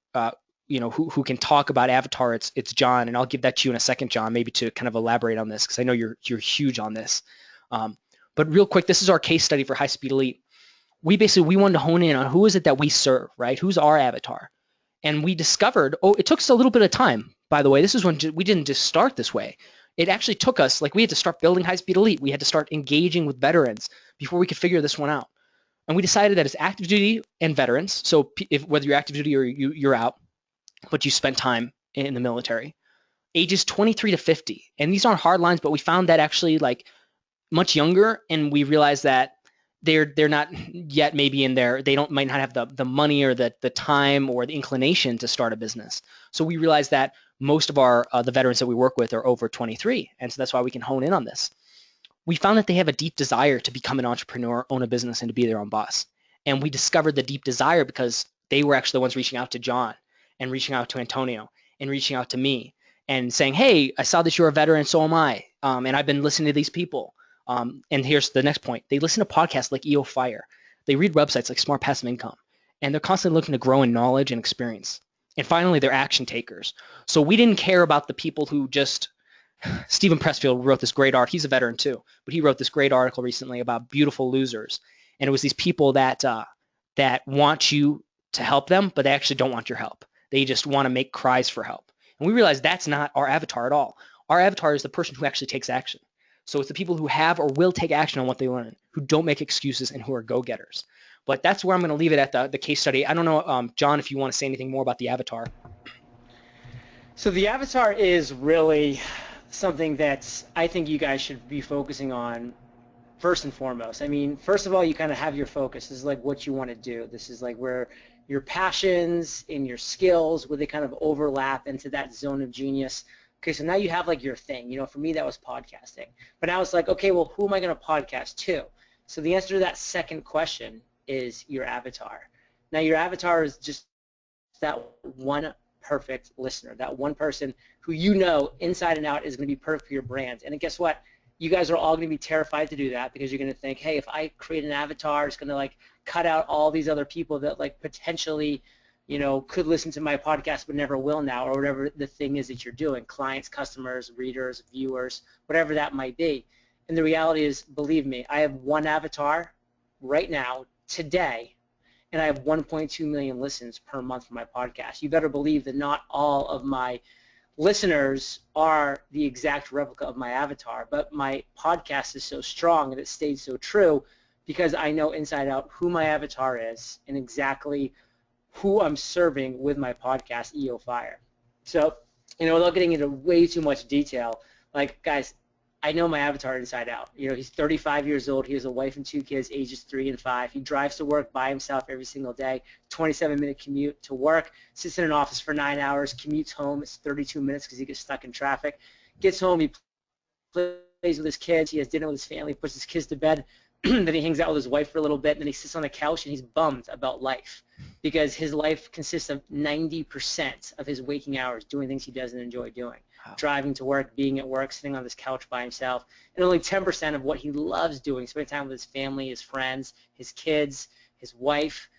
who can talk about avatar, it's John. And I'll give that to you in a second, John, maybe to kind of elaborate on this, because I know you're huge on this. But real quick, this is our case study for High Speed Elite. We wanted to hone in on who is it that we serve, right? Who's our avatar? And we discovered, it took us a little bit of time, by the way. This is when we didn't just start this way. It actually took us, we had to start building High Speed Elite. We had to start engaging with veterans before we could figure this one out. And we decided that it's active duty and veterans. So whether you're active duty or you're out, but you spent time in the military, ages 23 to 50. And these aren't hard lines, but we found that actually much younger, and we realized that they're not yet maybe they might not have the money or the time or the inclination to start a business. So we realized that most of our the veterans that we work with are over 23, and so that's why we can hone in on this. We found that they have a deep desire to become an entrepreneur, own a business, and to be their own boss. And we discovered the deep desire because they were actually the ones reaching out to John and reaching out to Antonio and reaching out to me and saying, hey, I saw that you're a veteran, so am I. And I've been listening to these people. And here's the next point. They listen to podcasts like EO Fire. They read websites like Smart Passive Income. And they're constantly looking to grow in knowledge and experience. And finally, they're action takers. So we didn't care about the people who just Stephen Pressfield wrote this great art. He's a veteran too, but he wrote this great article recently about beautiful losers. And it was these people that want you to help them, but they actually don't want your help. They just want to make cries for help. And we realized that's not our avatar at all. Our avatar is the person who actually takes action. So it's the people who have or will take action on what they learn, who don't make excuses, and who are go-getters. But that's where I'm going to leave it at the case study. I don't know, John, if you want to say anything more about the avatar. So the avatar is really something that I think you guys should be focusing on first and foremost. I mean, first of all, you kind of have your focus. This is like what you want to do. This is like where your passions and your skills, where they kind of overlap into that zone of genius. Okay, so now you have like your thing. You know, for me, that was podcasting. But now it's like, okay, well, who am I going to podcast to? So the answer to that second question is your avatar. Now, your avatar is just that one perfect listener, that one person who you know inside and out is going to be perfect for your brand. And guess what? You guys are all going to be terrified to do that because you're going to think, hey, if I create an avatar, it's going to like cut out all these other people that like potentially, you know, could listen to my podcast but never will now, or whatever the thing is that you're doing, clients, customers, readers, viewers, whatever that might be. And the reality is, believe me, I have one avatar right now, today, and I have 1.2 million listens per month for my podcast. You better believe that not all of my listeners are the exact replica of my avatar, but my podcast is so strong and it stayed so true because I know inside out who my avatar is and exactly who I'm serving with my podcast, EO Fire. So, you know, without getting into way too much detail, like, guys, I know my avatar inside out. You know, he's 35 years old. He has a wife and 2 kids, ages 3 and 5. He drives to work by himself every single day, 27-minute commute to work, sits in an office for 9 hours, commutes home. It's 32 minutes because he gets stuck in traffic. Gets home, he plays with his kids. He has dinner with his family, puts his kids to bed. Then he hangs out with his wife for a little bit, and then he sits on the couch and he's bummed about life because his life consists of 90% of his waking hours doing things he doesn't enjoy doing. Wow. Driving to work, being at work, sitting on this couch by himself, and only 10% of what he loves doing, spending time with his family, his friends, his kids, his wife,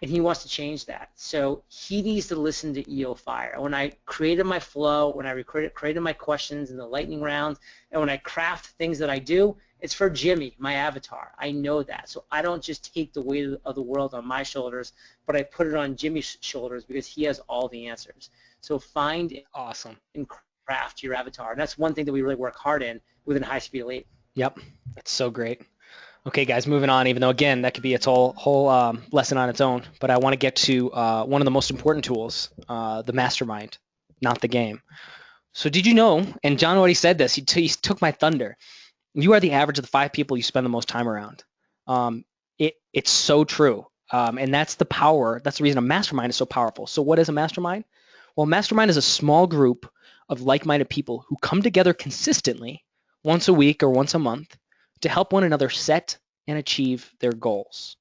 and he wants to change that. So he needs to listen to EO Fire. When I created my flow, when I created my questions in the lightning round, and when I craft things that I do, it's for Jimmy, my avatar. I know that. So I don't just take the weight of the world on my shoulders, but I put it on Jimmy's shoulders because he has all the answers. So find awesome and craft your avatar. And that's one thing that we really work hard in within High Speed Elite. Yep, that's so great. Okay, guys, moving on, even though, again, that could be its whole lesson on its own, but I want to get to one of the most important tools, the Mastermind, not the game. So did you know, and John already said this, he took my thunder, you are the average of the 5 people you spend the most time around. It's so true, and that's the power. That's the reason a mastermind is so powerful. So what is a mastermind? Well, a mastermind is a small group of like-minded people who come together consistently once a week or once a month to help one another set and achieve their goals.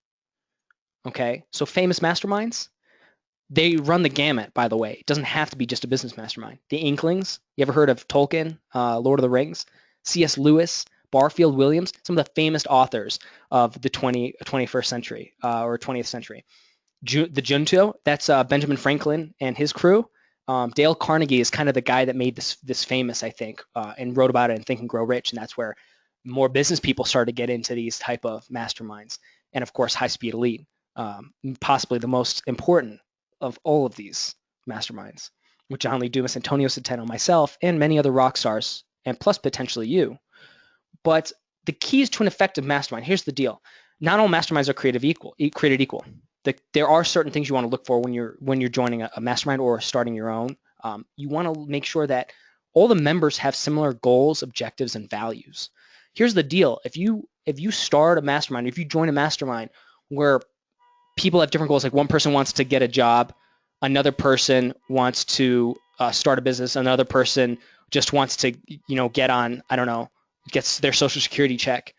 Okay, so famous masterminds, they run the gamut, by the way. It doesn't have to be just a business mastermind. The Inklings, you ever heard of Tolkien, Lord of the Rings? C.S. Lewis, Barfield Williams, some of the famous authors of the 21st century or 20th century. The Junto, that's Benjamin Franklin and his crew. Dale Carnegie is kind of the guy that made this famous, I think, and wrote about it in Think and Grow Rich, and that's where more business people started to get into these type of masterminds. And of course, High Speed Elite, possibly the most important of all of these masterminds, with John Lee Dumas, Antonio Centeno, myself, and many other rock stars, and plus potentially you. But the keys to an effective mastermind, here's the deal. Not all masterminds are created equal. There are certain things you want to look for when you're joining a mastermind or starting your own. You want to make sure that all the members have similar goals, objectives, and values. here's the deal. If you start a mastermind, if you join a mastermind where people have different goals, like one person wants to get a job, another person wants to start a business, another person just wants to, get on, I don't know, gets their social security check,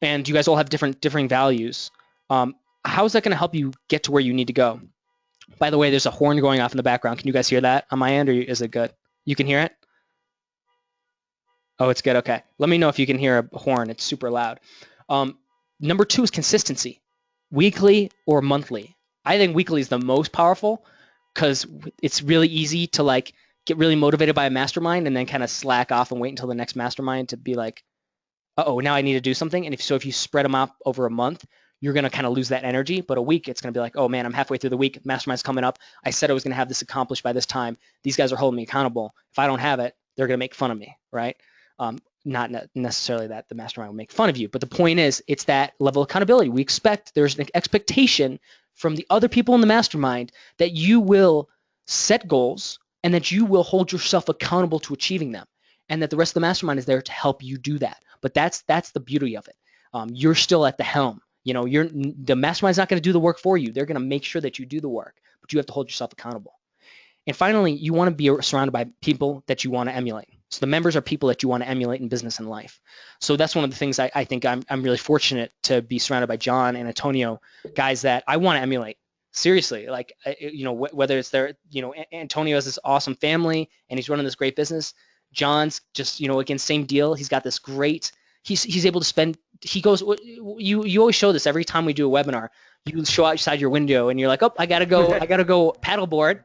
and you guys all have differing values. How is that going to help you get to where you need to go? By the way, there's a horn going off in the background. Can you guys hear that on my end, or is it good? You can hear it? Oh, it's good. Okay. Let me know if you can hear a horn. It's super loud. Number 2 is consistency, weekly or monthly. I think weekly is the most powerful because it's really easy to like get really motivated by a mastermind and then kind of slack off and wait until the next mastermind to be like, uh-oh, now I need to do something. And if you spread them out over a month, you're going to kind of lose that energy. But a week, it's going to be like, oh man, I'm halfway through the week. Mastermind's coming up. I said I was going to have this accomplished by this time. These guys are holding me accountable. If I don't have it, they're going to make fun of me, right? Not necessarily that the mastermind will make fun of you, but the point is, it's that level of accountability. There's an expectation from the other people in the mastermind that you will set goals and that you will hold yourself accountable to achieving them, and that the rest of the mastermind is there to help you do that. But that's the beauty of it. You're still at the helm. The mastermind's not going to do the work for you. They're going to make sure that you do the work, but you have to hold yourself accountable. And finally, you want to be surrounded by people that you want to emulate. So the members are people that you want to emulate in business and life. So that's one of the things I think I'm really fortunate to be surrounded by John and Antonio, guys that I want to emulate. Seriously, like, whether it's Antonio has this awesome family and he's running this great business. John's just, again, same deal. He's got this great, he's able to spend, he goes, you always show this every time we do a webinar. You show outside your window and you're like, oh, I gotta go paddleboard.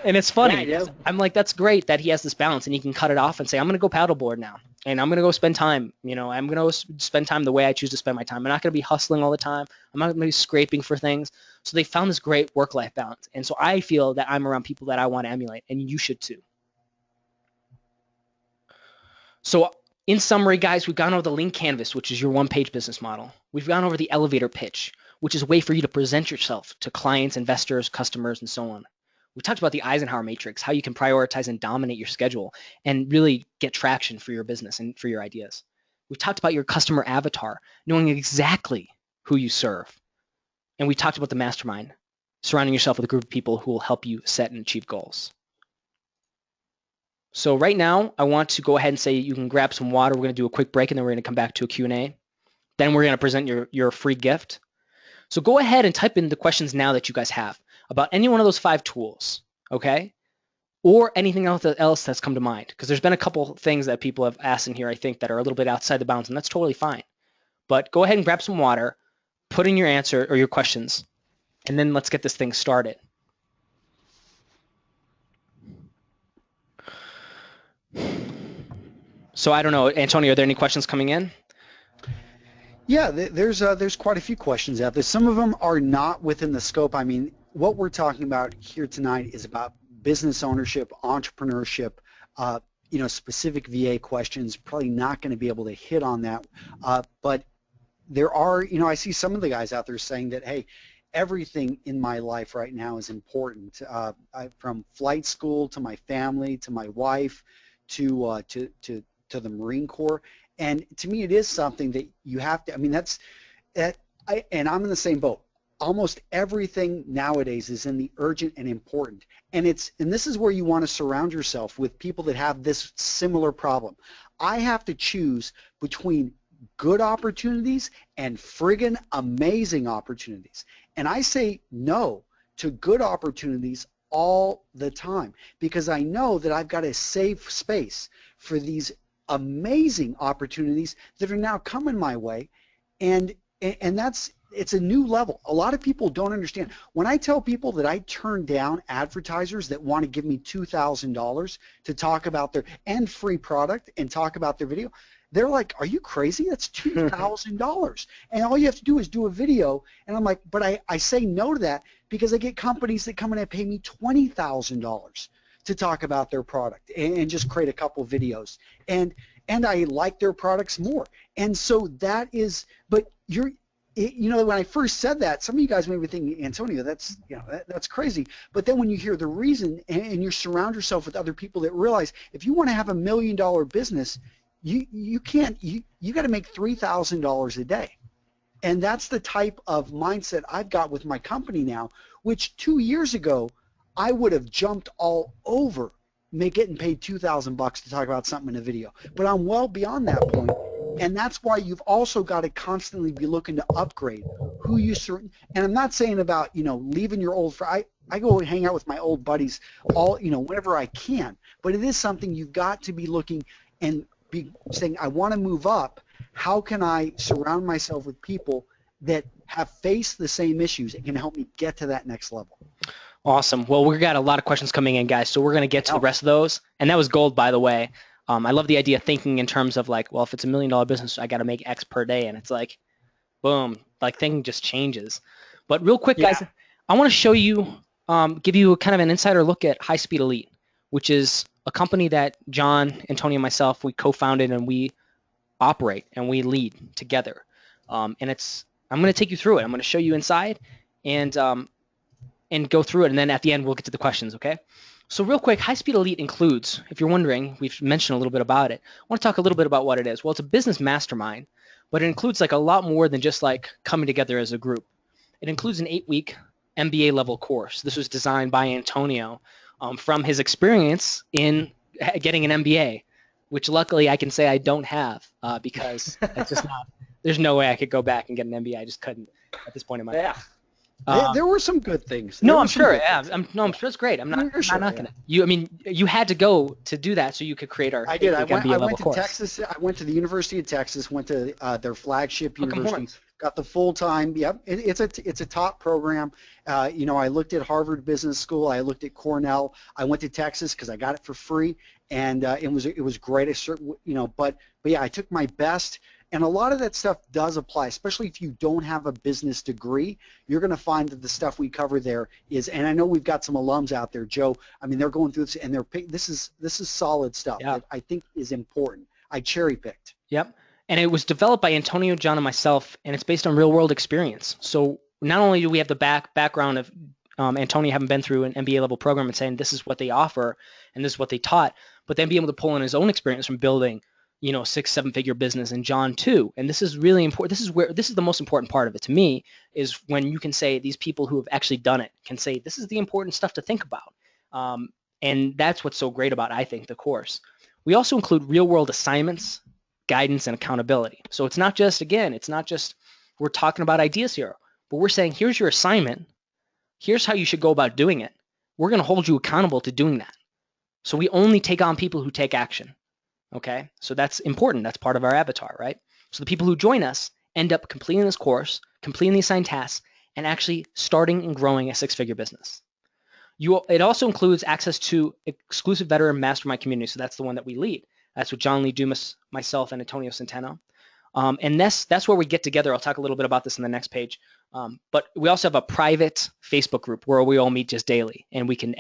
And it's funny. Yeah, I'm like, that's great that he has this balance and he can cut it off and say, I'm going to go paddleboard now, and I'm going to go spend time. I'm going to spend time the way I choose to spend my time. I'm not going to be hustling all the time. I'm not going to be scraping for things. So they found this great work-life balance. And so I feel that I'm around people that I want to emulate, and you should too. So in summary, guys, we've gone over the lean canvas, which is your one-page business model. We've gone over the elevator pitch, which is a way for you to present yourself to clients, investors, customers, and so on. We talked about the Eisenhower Matrix, how you can prioritize and dominate your schedule and really get traction for your business and for your ideas. We talked about your customer avatar, knowing exactly who you serve. And we talked about the mastermind, surrounding yourself with a group of people who will help you set and achieve goals. So right now, I want to go ahead and say you can grab some water. We're going to do a quick break, and then we're going to come back to a Q&A. Then we're going to present your free gift. So go ahead and type in the questions now that you guys have about any one of those 5 tools, okay? Or anything else that's come to mind, because there's been a couple things that people have asked in here, I think, that are a little bit outside the bounds, and that's totally fine. But go ahead and grab some water, put in your answer or your questions, and then let's get this thing started. So I don't know, Antonio, are there any questions coming in? Yeah, there's quite a few questions out there. Some of them are not within the scope. I mean, what we're talking about here tonight is about business ownership, entrepreneurship, specific VA questions. Probably not going to be able to hit on that. But there are, I see some of the guys out there saying that, hey, everything in my life right now is important. From flight school to my family to my wife to the Marine Corps. And to me, it is something that you have to. I mean, and I'm in the same boat. Almost everything nowadays is in the urgent and important, and this is where you want to surround yourself with people that have this similar problem. I have to choose between good opportunities and friggin' amazing opportunities, and I say no to good opportunities all the time because I know that I've got to save space for these amazing opportunities that are now coming my way, and it's a new level. A lot of people don't understand. When I tell people that I turn down advertisers that want to give me $2,000 to talk about and free product and talk about their video, they're like, are you crazy? That's $2,000. And all you have to do is do a video. And I'm like, but I say no to that because I get companies that come in and pay me $20,000 to talk about their product and just create a couple videos. And I like their products more. And so that is, but when I first said that, some of you guys may be thinking, Antonio, that's crazy. But then when you hear the reason and you surround yourself with other people that realize if you want to have $1 million business, you can't, you got to make $3,000 a day. And that's the type of mindset I've got with my company now, which 2 years ago I would have jumped all over getting paid $2,000 to talk about something in a video. But I'm well beyond that point, and that's why you've also got to constantly be looking to upgrade who you and I'm not saying about, leaving your old I go hang out with my old buddies whenever I can, but it is something you've got to be looking and be saying, I want to move up. How can I surround myself with people that have faced the same issues and can help me get to that next level? Awesome. Well, we've got a lot of questions coming in, guys, so we're going to get to the rest of those. And that was gold, by the way. I love the idea of thinking in terms of like, well, if it's $1 million business, I got to make X per day. And it's like, boom, like thinking just changes. But real quick, guys, I want to show you, give you kind of an insider look at High Speed Elite, which is a company that John, Antonio, and myself, we co-founded and we operate and we lead together. I'm going to take you through it. I'm going to show you inside and go through it. And then at the end, we'll get to the questions, okay? So real quick, High Speed Elite includes, if you're wondering, we've mentioned a little bit about it. I want to talk a little bit about what it is. Well, it's a business mastermind, but it includes like a lot more than just like coming together as a group. It includes an 8-week MBA level course. This was designed by Antonio from his experience in getting an MBA, which luckily I can say I don't have because it's just not, there's no way I could go back and get an MBA. I just couldn't at this point in my life. There were some good things. I'm sure. Yeah, I'm sure it's great. I'm not gonna. You had to go to do that so you could create our. I did. I went to course. Texas. I went to the University of Texas. Went to their flagship university. Got the full time. Yep. It's a top program. I looked at Harvard Business School. I looked at Cornell. I went to Texas because I got it for free, and it was great. But yeah, I took my best. And a lot of that stuff does apply, especially if you don't have a business degree. You're going to find that the stuff we cover there is, and I know we've got some alums out there, Joe. I mean, they're going through this, and this is solid stuff that I think is important. I cherry picked. Yep, and it was developed by Antonio, John, and myself, and it's based on real world experience. So not only do we have the background of Antonio having been through an MBA level program and saying this is what they offer and this is what they taught, but then be able to pull in his own experience from building 6-7 figure business, and John too. And this is really important. This is the most important part of it to me, is when you can say these people who have actually done it can say this is the important stuff to think about. And that's what's so great about, I think, the course. We also include real world assignments, guidance, and accountability. So it's not just we're talking about ideas here, but we're saying here's your assignment. Here's how you should go about doing it. We're going to hold you accountable to doing that. So we only take on people who take action. Okay, so that's important. That's part of our avatar, right? So the people who join us end up completing this course, completing the assigned tasks, and actually starting and growing a 6-figure business. It also includes access to exclusive veteran mastermind community. So that's the one that we lead. That's with John Lee Dumas, myself, and Antonio Centeno. And that's where we get together. I'll talk a little bit about this in the next page. But we also have a private Facebook group where we all meet just daily, and you can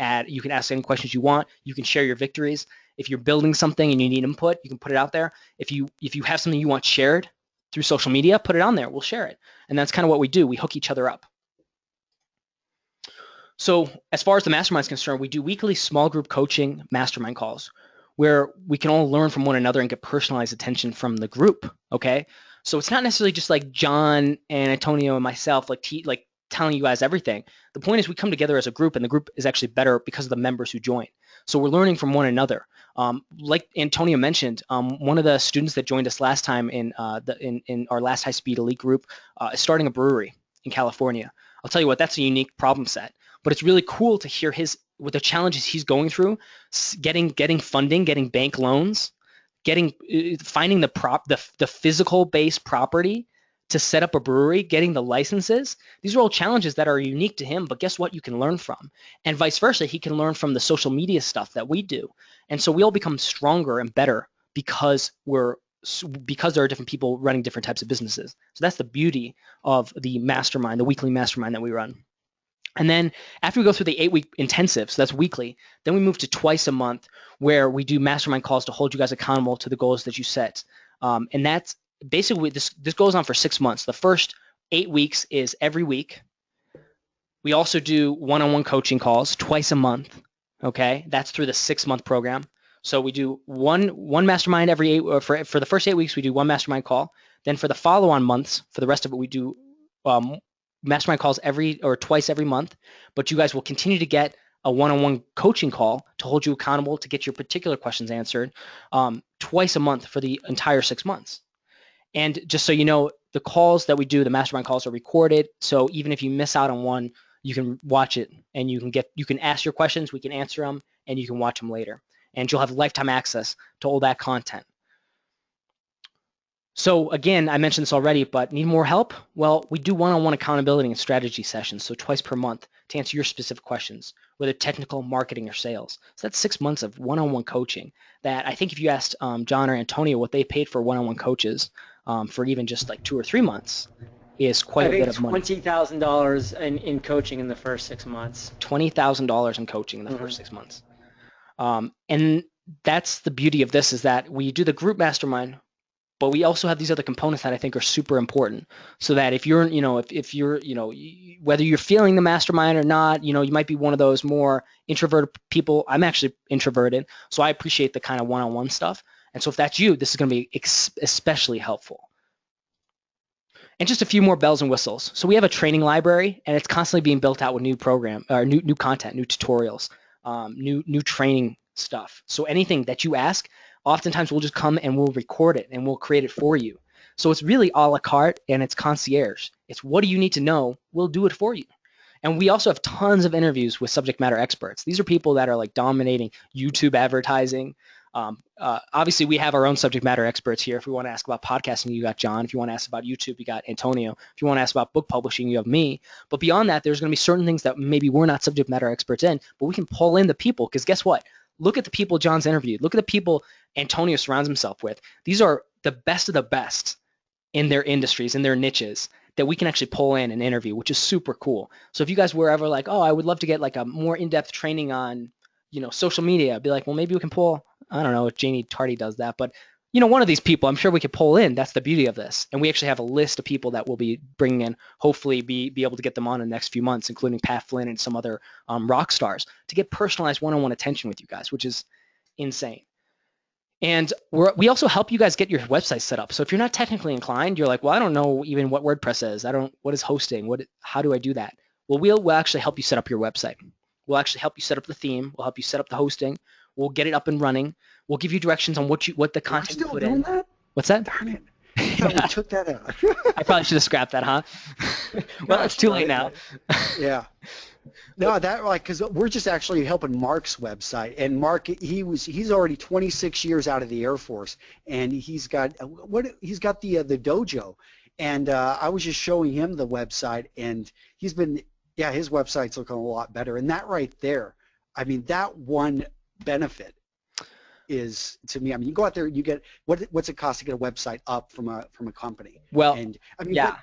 ask any questions you want. You can share your victories. If you're building something and you need input, you can put it out there. If you have something you want shared through social media, put it on there. We'll share it. And that's kind of what we do. We hook each other up. So as far as the mastermind is concerned, we do weekly small group coaching mastermind calls where we can all learn from one another and get personalized attention from the group. Okay. So it's not necessarily just like John and Antonio and myself like telling you guys everything. The point is we come together as a group, and the group is actually better because of the members who join. So we're learning from one another. Like Antonio mentioned, one of the students that joined us last time in our last High Speed Elite group is starting a brewery in California. I'll tell you what, that's a unique problem set, but it's really cool to hear with the challenges he's going through, getting funding, getting bank loans, finding the physical based property to set up a brewery, getting the licenses. These are all challenges that are unique to him, but guess what? You can learn from. And vice versa, he can learn from the social media stuff that we do. And so we all become stronger and better because there are different people running different types of businesses. So that's the beauty of the mastermind, the weekly mastermind that we run. And then after we go through the 8-week intensive, so that's weekly, then we move to twice a month where we do mastermind calls to hold you guys accountable to the goals that you set. And that's basically, this goes on for 6 months. The first 8 weeks is every week. We also do one-on-one coaching calls twice a month. Okay, that's through the 6-month program. So we do one mastermind every 8, or for the first 8 weeks we do one mastermind call. Then for the follow-on months, for the rest of it, we do mastermind calls twice every month. But you guys will continue to get a one-on-one coaching call to hold you accountable to get your particular questions answered twice a month for the entire 6 months. And just so you know, the calls that we do, the mastermind calls, are recorded. So even if you miss out on one, you can watch it and you can ask your questions, we can answer them, and you can watch them later. And you'll have lifetime access to all that content. So again, I mentioned this already, but need more help? Well, we do one-on-one accountability and strategy sessions, so twice per month to answer your specific questions, whether technical, marketing, or sales. So that's 6 months of one-on-one coaching that I think if you asked John or Antonio what they paid for one-on-one coaches for even just like 2 or 3 months is quite a bit of money. $20,000 in coaching in the first 6 months. $20,000 in coaching in the first 6 months. And that's the beauty of this, is that we do the group mastermind, but we also have these other components that I think are super important, so that if you're, if you're, whether you're feeling the mastermind or not, you might be one of those more introverted people. I'm actually introverted, so I appreciate the kind of one-on-one stuff. And so if that's you, this is going to be especially helpful. And just a few more bells and whistles. So we have a training library, and it's constantly being built out with new content, new tutorials, new training stuff. So anything that you ask, oftentimes we'll just come and we'll record it and we'll create it for you. So it's really a la carte and it's concierge. It's what do you need to know? We'll do it for you. And we also have tons of interviews with subject matter experts. These are people that are like dominating YouTube advertising. Obviously, we have our own subject matter experts here. If we want to ask about podcasting, you got John. If you want to ask about YouTube, you got Antonio. If you want to ask about book publishing, you have me. But beyond that, there's going to be certain things that maybe we're not subject matter experts in, but we can pull in the people, because guess what? Look at the people John's interviewed. Look at the people Antonio surrounds himself with. These are the best of the best in their industries, in their niches, that we can actually pull in and interview, which is super cool. So if you guys were ever like, oh, I would love to get like a more in-depth training on, social media, I'd be like, well, maybe we can pull, I don't know if Janie Tardy does that, but one of these people, I'm sure we could pull in. That's the beauty of this. And we actually have a list of people that we'll be bringing in, hopefully be able to get them on in the next few months, including Pat Flynn and some other rock stars, to get personalized one-on-one attention with you guys, which is insane. And we also help you guys get your website set up. So if you're not technically inclined, you're like, well, I don't know even what WordPress is. What is hosting? How do I do that? Well, we'll actually help you set up your website. We'll actually help you set up the theme. We'll help you set up the hosting. We'll get it up and running. We'll give you directions on what the content you put in. That? What's that? Darn it. I thought we took that out. I probably should have scrapped that, huh? Well, it's too late now. Yeah. No, because we're just actually helping Mark's website, and Mark, he's already 26 years out of the Air Force, and he's got the dojo, and I was just showing him the website, and his website's looking a lot better, and that right there, I mean, that one benefit is, to me, I mean, you go out there, you get what's it cost to get a website up from a company? Well, and I mean, yeah.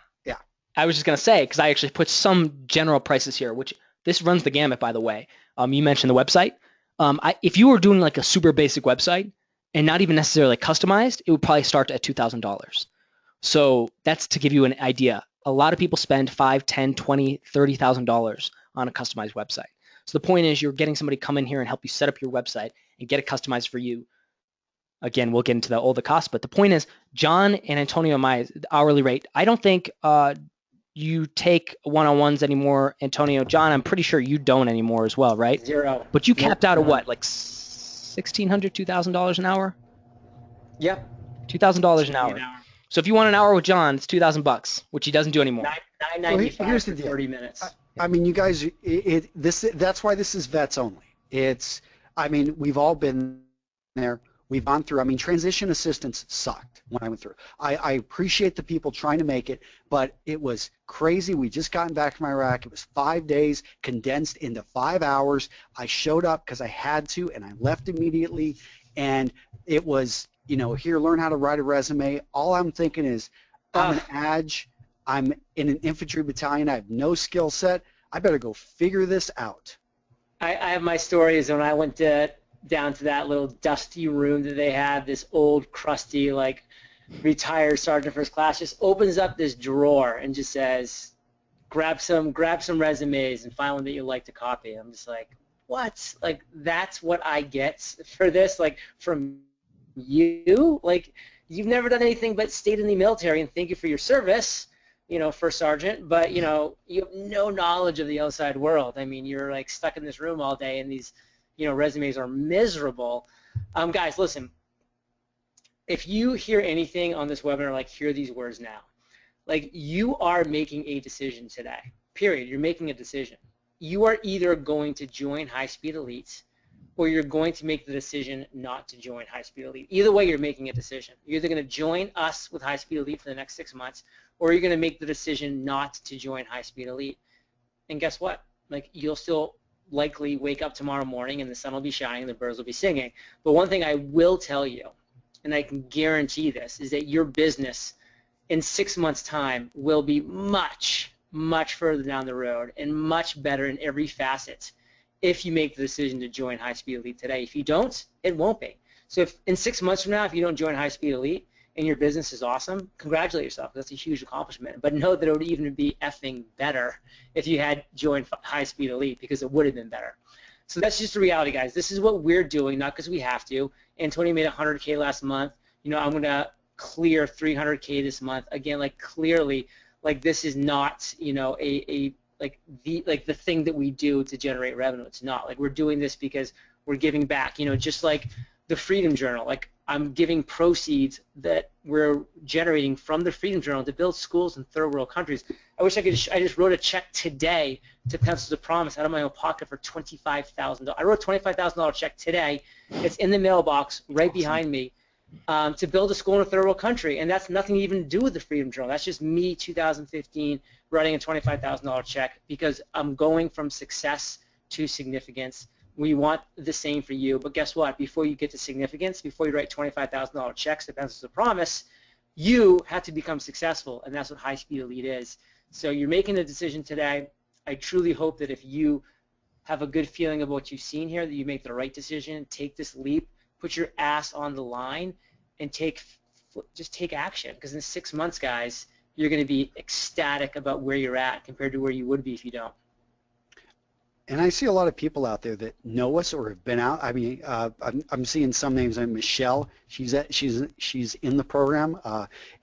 I was just gonna say, because I actually put some general prices here, which this runs the gamut, by the way. You mentioned the website. If you were doing like a super basic website and not even necessarily customized, it would probably start at $2,000. So that's to give you an idea. A lot of people spend $5,000, $10,000, $20,000, $30,000 on a customized website. So the point is, you're getting somebody come in here and help you set up your website and get it customized for you. Again, we'll get into all the costs, but the point is, John and Antonio, my hourly rate, I don't think you take one-on-ones anymore, Antonio. John, I'm pretty sure you don't anymore as well, right? Zero. But you capped out at what, like $1,600, $2,000 an hour? Yep. $2,000 an hour. So if you want an hour with John, it's $2,000, which he doesn't do anymore. $9.95 here's the for deal. 30 minutes. I mean, you guys, that's why this is vets only. I mean, we've all been there. We've gone through, I mean, transition assistance sucked when I went through. I appreciate the people trying to make it, but it was crazy. We just gotten back from Iraq. It was 5 days condensed into 5 hours. I showed up because I had to, and I left immediately. And it was, here, learn how to write a resume. All I'm thinking is, I'm an ADGE. I'm in an infantry battalion. I have no skill set. I better go figure this out. I have my stories when I went down to that little dusty room that they have, this old crusty retired sergeant first class just opens up this drawer and just says, grab some resumes and find one that you like to copy. I'm just like, what? Like, that's what I get for this, like, from you? Like, you've never done anything but stayed in the military, and thank you for your service, you know, First Sergeant, but, you know, you have no knowledge of the outside world. I mean, you're, like, stuck in this room all day, and these, you know, resumes are miserable. Guys, listen, if you hear anything on this webinar, like, hear these words now. Like, you are making a decision today, period. You're making a decision. You are either going to join High Speed Elite, or you're going to make the decision not to join High Speed Elite. Either way, you're making a decision. You're either going to join us with High Speed Elite for the next 6 months, or you're going to make the decision not to join High Speed Elite. And guess what? Like, you'll still likely wake up tomorrow morning and the sun will be shining, the birds will be singing. But one thing I will tell you, and I can guarantee this, is that your business in 6 months' time will be much, much further down the road and much better in every facet if you make the decision to join High Speed Elite today. If you don't, it won't be. So if in 6 months from now, if you don't join High Speed Elite and your business is awesome, congratulate yourself. That's a huge accomplishment. But know that it would even be effing better if you had joined High Speed Elite, because it would have been better. So that's just the reality, guys. This is what we're doing, not because we have to. Antonio made 100K last month. You know, I'm going to clear 300K this month. Again, like, clearly, like, this is not, you know, the thing that we do to generate revenue. It's not. Like, we're doing this because we're giving back. You know, just like the Freedom Journal. Like, I'm giving proceeds that we're generating from the Freedom Journal to build schools in third world countries. I wish I could. I just wrote a check today to Pencils of Promise out of my own pocket for $25,000. I wrote a $25,000 check today. It's in the mailbox right behind me. To build a school in a third world country, and that's nothing even to do with the Freedom Journal. That's just me, 2015, writing a $25,000 check because I'm going from success to significance. We want the same for you, but guess what? Before you get to significance, before you write $25,000 checks to Pencils of Promise, you have to become successful, and that's what High Speed Elite is. So you're making a decision today. I truly hope that if you have a good feeling of what you've seen here, that you make the right decision, take this leap, put your ass on the line, and just take action. Because in 6 months, guys, you're going to be ecstatic about where you're at compared to where you would be if you don't. And I see a lot of people out there that know us or have been out. I mean, I'm seeing some names. Like Michelle, she's in the program,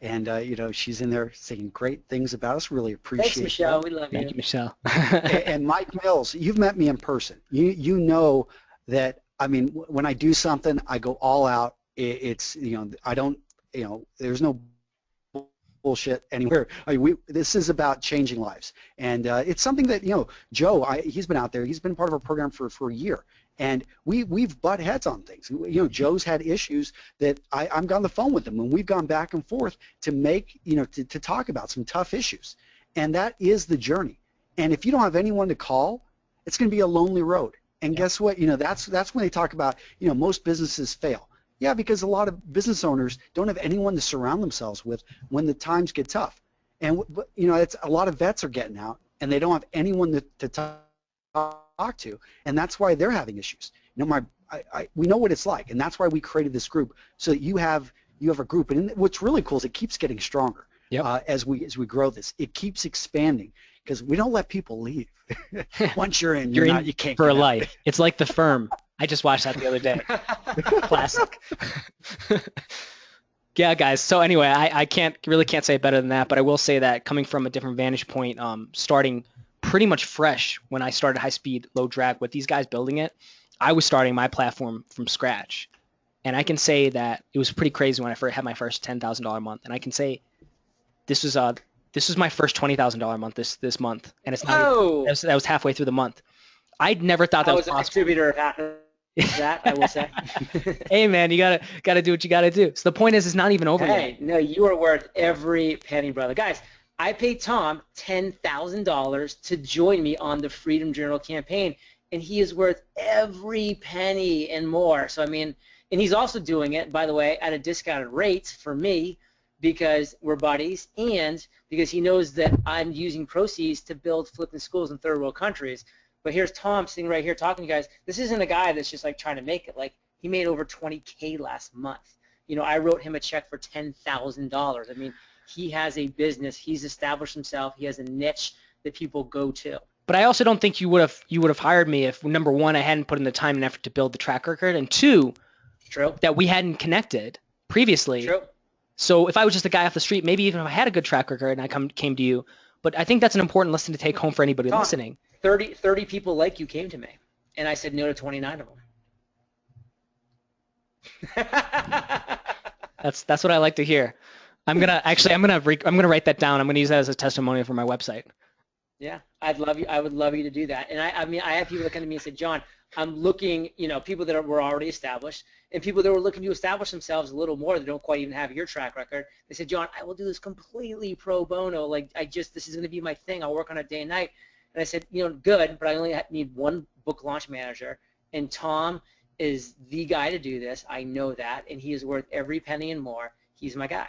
and you know, she's in there saying great things about us. Really appreciate it. Thanks, Michelle. We love you. Thank you, Michelle. And Mike Mills, you've met me in person. You know that. I mean, when I do something, I go all out. It's, you know, I don't, you know, there's no bullshit anywhere. I mean, this is about changing lives, and it's something that, you know, Joe, he's been out there. He's been part of our program for a year, and we've butt heads on things. You know, Joe's had issues that I'm on the phone with him, and we've gone back and forth to make, you know, to talk about some tough issues, and that is the journey. And if you don't have anyone to call, it's going to be a lonely road. And guess what? You know, that's when they talk about, you know, most businesses fail. Yeah, because a lot of business owners don't have anyone to surround themselves with when the times get tough. And, you know, it's a lot of vets are getting out, and they don't have anyone to talk to, and that's why they're having issues. You know, we know what it's like, and that's why we created this group, so that you have a group. And what's really cool is it keeps getting stronger. Yep. As we grow this. It keeps expanding because we don't let people leave. Once you're in, you can't for life. It's like The Firm. I just watched that the other day. Classic. Yeah, guys. So anyway, I can't say it better than that, but I will say that coming from a different vantage point, starting pretty much fresh when I started High Speed Low Drag with these guys building it, I was starting my platform from scratch, and I can say that it was pretty crazy when I first had my first $10,000 month, and I can say this was my first $20,000 month this month, and it's not that was halfway through the month. I'd never thought that was possible. I was a contributor of half of that, I will say. Hey man, you gotta do what you gotta do. So the point is, it's not even over yet. Hey, no, you are worth every penny, brother. Guys, I paid Tom $10,000 to join me on the Freedom Journal campaign, and he is worth every penny and more. So I mean, and he's also doing it, by the way, at a discounted rate for me, because we're buddies, and because he knows that I'm using proceeds to build flipping schools in third world countries. But here's Tom sitting right here talking to you guys. This isn't a guy that's just like trying to make it. Like, he made over $20K last month. You know, I wrote him a check for $10,000. I mean, he has a business. He's established himself. He has a niche that people go to. But I also don't think you would have hired me if, number one, I hadn't put in the time and effort to build the track record, and two, True. that we hadn't connected previously. True. So if I was just a guy off the street, maybe even if I had a good track record and I came to you, but I think that's an important lesson to take home for anybody listening. 30 people like you came to me, and I said no to 29 of them. That's what I like to hear. I'm gonna write that down. I'm gonna use that as a testimonial for my website. Yeah, I would love you to do that. And I mean, I have people that come to me and say, John, I'm looking, people that were already established and people that were looking to establish themselves a little more that don't quite even have your track record. They said, John, I will do this completely pro bono. Like, this is going to be my thing. I'll work on it day and night. And I said, good, but I only need one book launch manager. And Tom is the guy to do this. I know that. And he is worth every penny and more. He's my guy.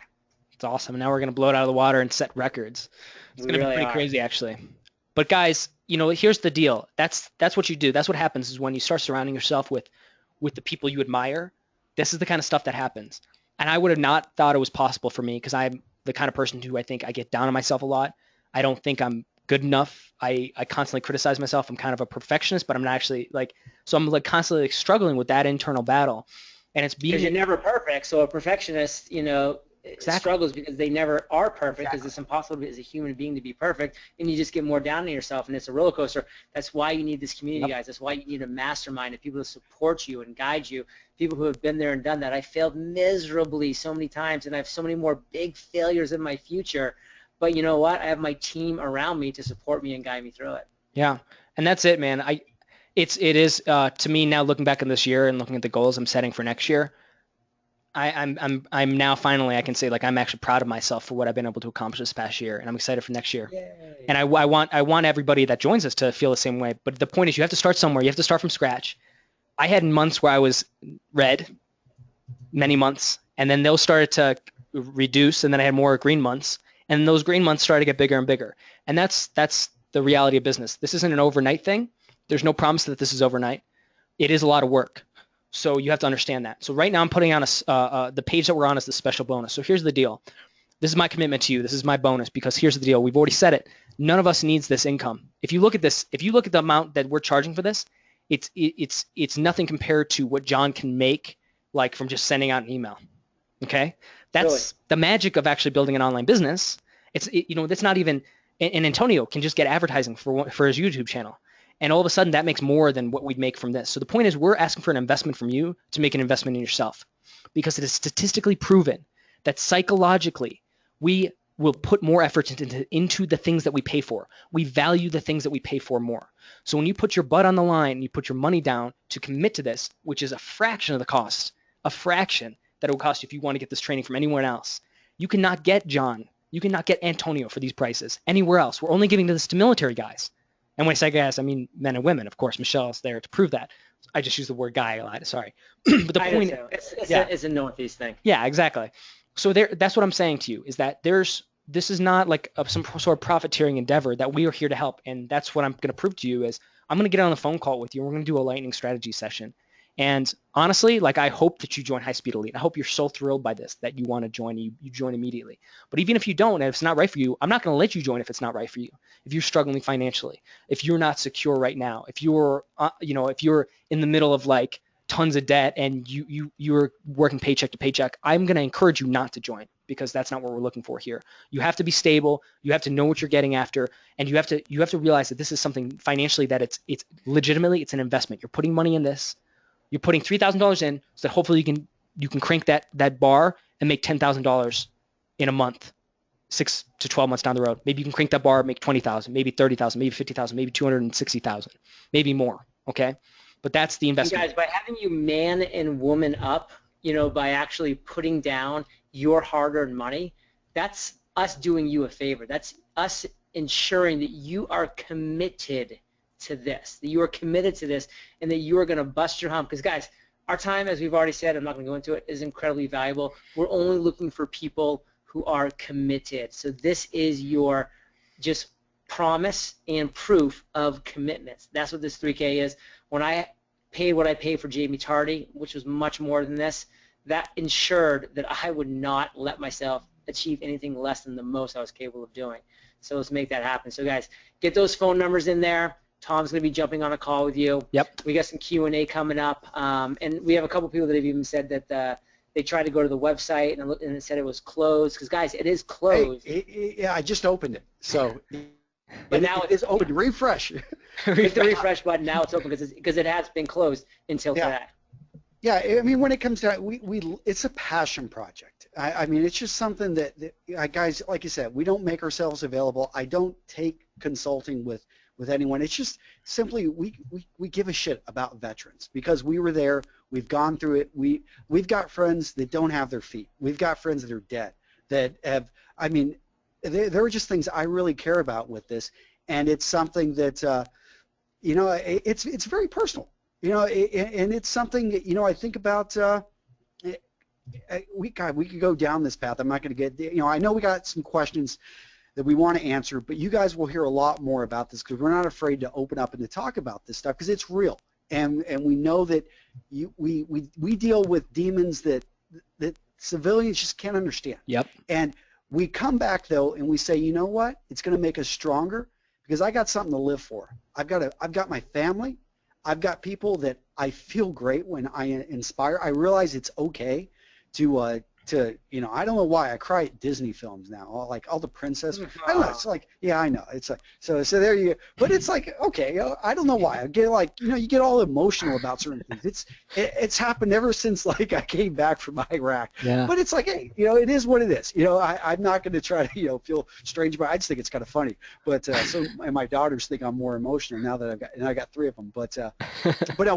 It's awesome. Now we're going to blow it out of the water and set records. It's going to be pretty crazy, actually. But guys, here's the deal. That's what you do. That's what happens is when you start surrounding yourself with the people you admire, this is the kind of stuff that happens. And I would have not thought it was possible for me because I'm the kind of person who I think I get down on myself a lot. I don't think I'm good enough. I constantly criticize myself. I'm kind of a perfectionist, but I'm not actually so I'm constantly struggling with that internal battle. And it's because you're never perfect. So a perfectionist, Exactly. struggles because they never are perfect because it's impossible as a human being to be perfect, and you just get more down on yourself, and it's a roller coaster. That's why you need this community, guys. That's why you need a mastermind of people to support you and guide you, people who have been there and done that. I failed miserably so many times, and I have so many more big failures in my future, but you know what? I have my team around me to support me and guide me through it. Yeah, and that's it, man. It is to me now, looking back on this year and looking at the goals I'm setting for next year, I'm now finally I can say I'm actually proud of myself for what I've been able to accomplish this past year, and I'm excited for next year. Yay. And I want everybody that joins us to feel the same way. But the point is, you have to start somewhere. You have to start from scratch. I had months where I was red, many months, and then those started to reduce, and then I had more green months, and those green months started to get bigger and bigger. And that's the reality of business. This isn't an overnight thing. There's no promise that this is overnight. It is a lot of work. So you have to understand that. So right now I'm putting on the page that we're on is the special bonus. So here's the deal. This is my commitment to you. This is my bonus because here's the deal. We've already said it. None of us needs this income. If you look at this, if you look at the amount that we're charging for this, it's nothing compared to what John can make from just sending out an email. Okay? That's Really? The magic of actually building an online business. That's not even, and Antonio can just get advertising for his YouTube channel. And all of a sudden, that makes more than what we'd make from this. So the point is, we're asking for an investment from you to make an investment in yourself, because it is statistically proven that psychologically we will put more effort into the things that we pay for. We value the things that we pay for more. So when you put your butt on the line, you put your money down to commit to this, which is a fraction of the cost, a fraction that it will cost you if you want to get this training from anyone else. You cannot get John, you cannot get Antonio for these prices anywhere else. We're only giving this to military guys. And when I say guys, I mean men and women. Of course, Michelle's there to prove that. I just use the word guy a lot. Sorry. But the point is, it's a Northeast thing. Yeah, exactly. So that's what I'm saying to you is that this is not some sort of profiteering endeavor, that we are here to help. And that's what I'm going to prove to you is I'm going to get on a phone call with you. And we're going to do a lightning strategy session. And honestly, I hope that you join High Speed Elite. I hope you're so thrilled by this that you want to join. You join immediately. But even if you don't, and if it's not right for you, I'm not going to let you join if it's not right for you. If you're struggling financially, if you're not secure right now, if you're if you're in the middle of tons of debt and you're working paycheck to paycheck, I'm going to encourage you not to join, because that's not what we're looking for here. You have to be stable. You have to know what you're getting after, and you have to realize that this is something financially that it's legitimately it's an investment. You're putting money in this. You're putting $3,000 in so that hopefully you can crank that bar and make $10,000 in a month, 6 to 12 months down the road. Maybe you can crank that bar, make 20,000, maybe 30,000, maybe 50,000, maybe 260,000, maybe more. Okay, but that's the investment. You guys, by having you man and woman up, by actually putting down your hard-earned money, that's us doing you a favor. That's us ensuring that you are committed to this, that you are committed to this, and that you are going to bust your hump. Because guys, our time, as we've already said, I'm not going to go into it, is incredibly valuable. We're only looking for people who are committed. So this is your just promise and proof of commitments. That's what this 3K is. When I paid what I paid for Jamie Tardy, which was much more than this, that ensured that I would not let myself achieve anything less than the most I was capable of doing. So let's make that happen. So guys, get those phone numbers in there. Tom's going to be jumping on a call with you. Yep. We got some Q&A coming up, and we have a couple people that have even said that they tried to go to the website and it said it was closed. Because guys, it is closed. Hey, yeah, I just opened it. So, but now it is open. Refresh. Hit the refresh button. Now it's open because it has been closed until today. Yeah, I mean, when it comes to it's a passion project. I mean, it's just something that guys, like you said, we don't make ourselves available. I don't take consulting with anyone. It's just simply we give a shit about veterans because we were there. We've gone through it. We've got friends that don't have their feet. We've got friends that are dead. That have. I mean, there are just things I really care about with this, and it's something that it's very personal. And it's something that, I think about. We could go down this path. I'm not going to get. I know we got some questions that we want to answer, but you guys will hear a lot more about this because we're not afraid to open up and to talk about this stuff because it's real, and we know that we deal with demons that civilians just can't understand. Yep. And we come back though and we say, you know what? It's going to make us stronger because I got something to live for. I've got my family. I've got people that I feel great when I inspire. I realize it's okay to I don't know why I cry at Disney films now, all the princess. I don't know. It's like, yeah, I know. It's like so there you go. But it's like, okay, I don't know why. I get you get all emotional about certain things. It's happened ever since I came back from Iraq. Yeah. But it's like, hey, it is what it is. I'm not going to try to feel strange about it. I just think it's kind of funny. But and my daughters think I'm more emotional now that I got 3 of them. But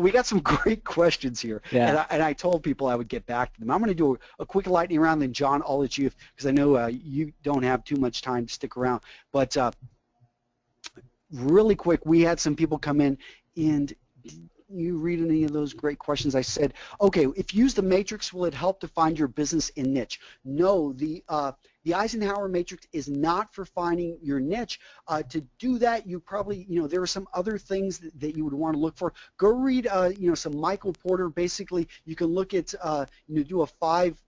we got some great questions here. Yeah. And I told people I would get back to them. I'm going to do a quick lightning round, then John, I'll let you, because I know you don't have too much time to stick around. But really quick, we had some people come in, and you read any of those great questions? I said, okay, if you use the matrix, will it help to find your business in niche? No, the Eisenhower Matrix is not for finding your niche. To do that, you probably, there are some other things that you would want to look for. Go read, some Michael Porter. Basically, you can look at, do a five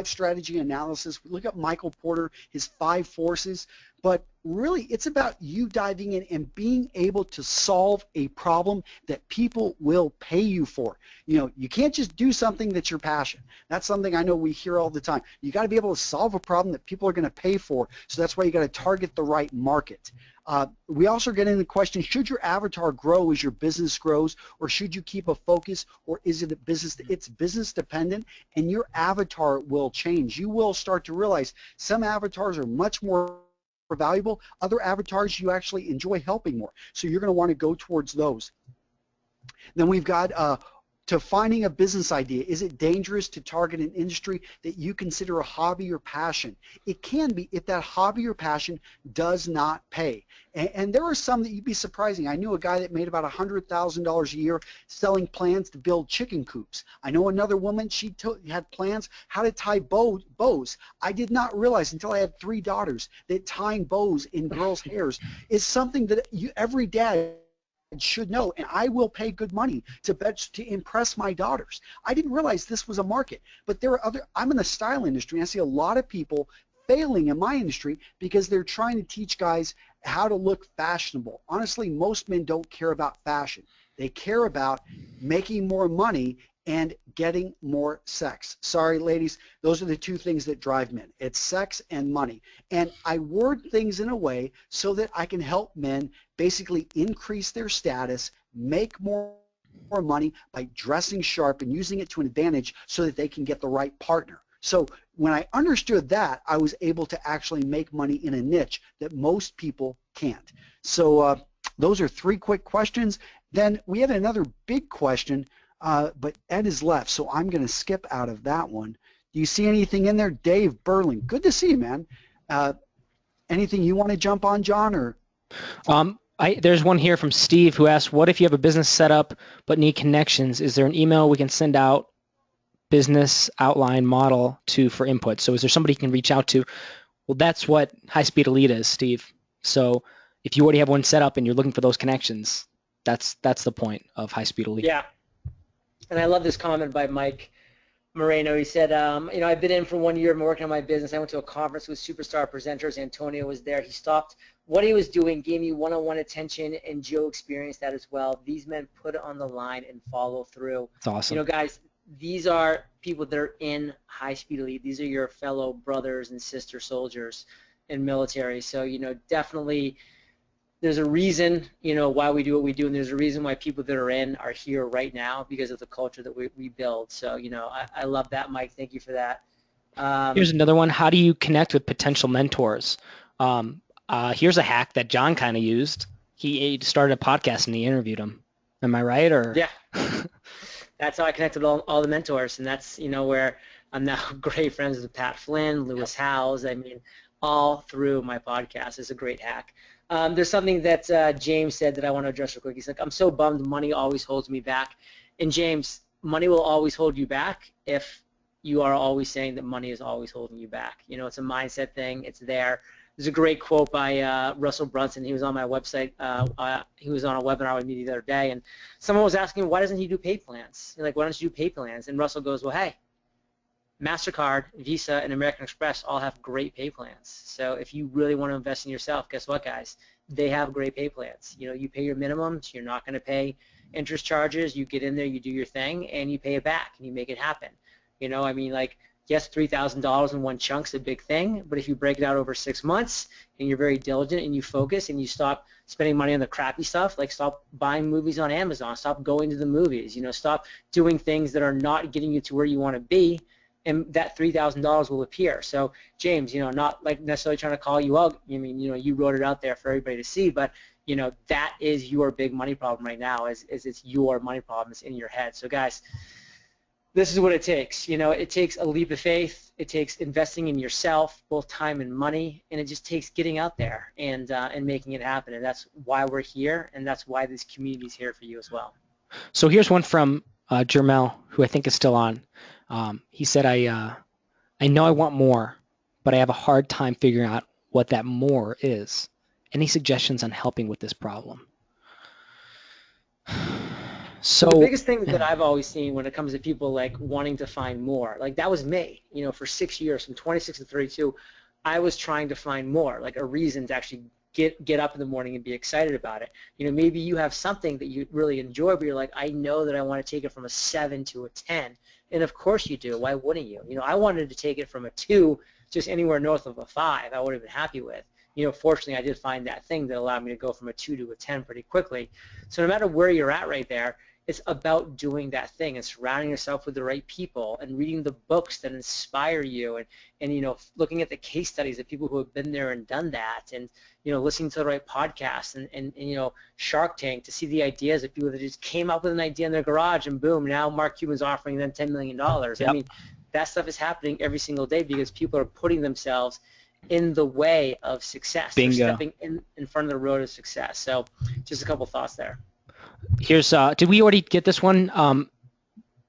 strategy analysis. Look at Michael Porter, his 5 forces. But really, it's about you diving in and being able to solve a problem that people will pay you for. You can't just do something that's your passion. That's something I know we hear all the time. You got to be able to solve a problem that people are going to pay for. So that's why you got to target the right market. We also get into the question, should your avatar grow as your business grows, or should you keep a focus, or is it a business? It's business dependent, and your avatar will change. You will start to realize some avatars are much more valuable. Other avatars you actually enjoy helping more. So you're going to want to go towards those. Then we've got to finding a business idea. Is it dangerous to target an industry that you consider a hobby or passion? It can be if that hobby or passion does not pay. And there are some that you'd be surprising. I knew a guy that made about $100,000 a year selling plans to build chicken coops. I know another woman, she had plans how to tie bows. I did not realize until I had 3 daughters that tying bows in girls' hairs is something that every dad should know, and I will pay good money to impress my daughters. I didn't realize this was a market, but there are I'm in the style industry, and I see a lot of people failing in my industry because they're trying to teach guys how to look fashionable. Honestly, most men don't care about fashion. They care about making more money and getting more sex. Sorry, ladies, those are the 2 things that drive men. It's sex and money. And I word things in a way so that I can help men basically increase their status, make more money by dressing sharp and using it to an advantage so that they can get the right partner. So when I understood that, I was able to actually make money in a niche that most people can't. So those are 3 quick questions. Then we had another big question, but Ed is left, so I'm going to skip out of that one. Do you see anything in there? Dave Berling, good to see you, man. Anything you want to jump on, John? Or there's one here from Steve who asks, what if you have a business set up but need connections? Is there an email we can send out business outline model to for input? So is there somebody you can reach out to? Well, that's what High Speed Elite is, Steve. So if you already have one set up and you're looking for those connections, that's the point of High Speed Elite. Yeah. And I love this comment by Mike. Moreno, he said, I've been in for 1 year. I'm working on my business. I went to a conference with superstar presenters. Antonio was there. He stopped what he was doing, gave me one-on-one attention, and Joe experienced that as well. These men put it on the line and follow through. It's awesome. Guys, these are people that are in high-speed elite. These are your fellow brothers and sister soldiers in military. So, definitely there's a reason, why we do what we do, and there's a reason why people that are in are here right now because of the culture that we build. So, I love that, Mike. Thank you for that. Here's another one. How do you connect with potential mentors? Here's a hack that John kind of used. He started a podcast and he interviewed them. Am I right? Or yeah, that's how I connected with all the mentors, and that's where I'm now great friends with Pat Flynn, Lewis Howes. I mean, all through my podcast. It's a great hack. There's something that James said that I want to address real quick. He's like, I'm so bummed money always holds me back. And James, money will always hold you back if you are always saying that money is always holding you back. It's a mindset thing. It's there. There's a great quote by Russell Brunson. He was on my website. He was on a webinar with me the other day, and someone was asking, why doesn't he do pay plans? Like, why don't you do pay plans? And Russell goes, well, hey, MasterCard, Visa, and American Express all have great pay plans. So if you really want to invest in yourself, guess what, guys? They have great pay plans. You pay your minimums. You're not going to pay interest charges. You get in there, you do your thing, and you pay it back, and you make it happen. Yes, $3,000 in one chunk's a big thing, but if you break it out over 6 months and you're very diligent and you focus and you stop spending money on the crappy stuff, like stop buying movies on Amazon, stop going to the movies, stop doing things that are not getting you to where you want to be, and that $3,000 will appear. So James, not like necessarily trying to call you out. You wrote it out there for everybody to see, but that is your big money problem right now. Is it's your money problem. It's in your head. So guys, this is what it takes. It takes a leap of faith. It takes investing in yourself, both time and money, and it just takes getting out there and making it happen. And that's why we're here, and that's why this community is here for you as well. So here's one from Jermel, who I think is still on. He said, I know I want more, but I have a hard time figuring out what that more is. Any suggestions on helping with this problem? So the biggest thing that I've always seen when it comes to people like wanting to find more, like that was me, for 6 years, from 26 to 32, I was trying to find more, like a reason to actually get up in the morning and be excited about it. Maybe you have something that you really enjoy, but you're like, I know that I want to take it from a 7 to a 10. And of course you do. Why wouldn't you? I wanted to take it from a 2 just anywhere north of a 5. I would have been happy with. Fortunately, I did find that thing that allowed me to go from a 2 to a 10 pretty quickly. So no matter where you're at right there, it's about doing that thing and surrounding yourself with the right people and reading the books that inspire you and looking at the case studies of people who have been there and done that and listening to the right podcasts and Shark Tank to see the ideas of people that just came up with an idea in their garage and boom, now Mark Cuban's offering them $10 million. Yep. I mean, that stuff is happening every single day because people are putting themselves in the way of success. Bingo. They're stepping in front of the road of success. So just a couple thoughts there. Here's did we already get this one?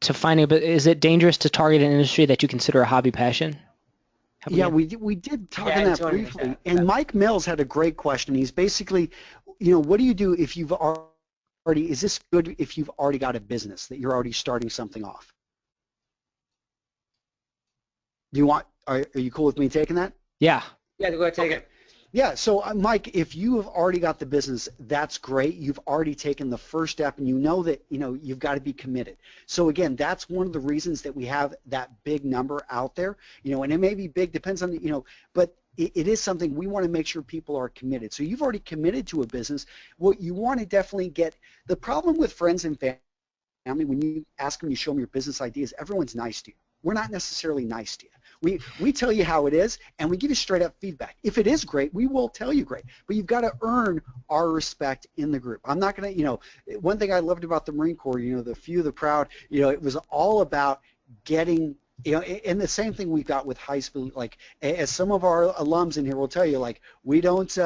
To finding, but is it dangerous to target an industry that you consider a hobby passion? Yeah, we did talk on that briefly. And Mike Mills had a great question. He's basically, what do you do if you've already, is this good if you've already got a business that you're already starting something off? Are you cool with me taking that? Yeah. Yeah, go ahead, take it. Yeah, so Mike, if you have already got the business, that's great. You've already taken the first step, and you know that you've got to be committed. So again, that's one of the reasons that we have that big number out there. And it may be big, depends on but it is something we want to make sure people are committed. So you've already committed to a business. What you want to definitely get, the problem with friends and family, when you ask them, you show them your business ideas, everyone's nice to you. We're not necessarily nice to you. We tell you how it is, and we give you straight up feedback. If it is great, we will tell you great, but you've got to earn our respect in the group. I'm not going to, one thing I loved about the Marine Corps, the few, the proud, it was all about getting, and the same thing we've got with high school, like as some of our alums in here will tell you, like we don't,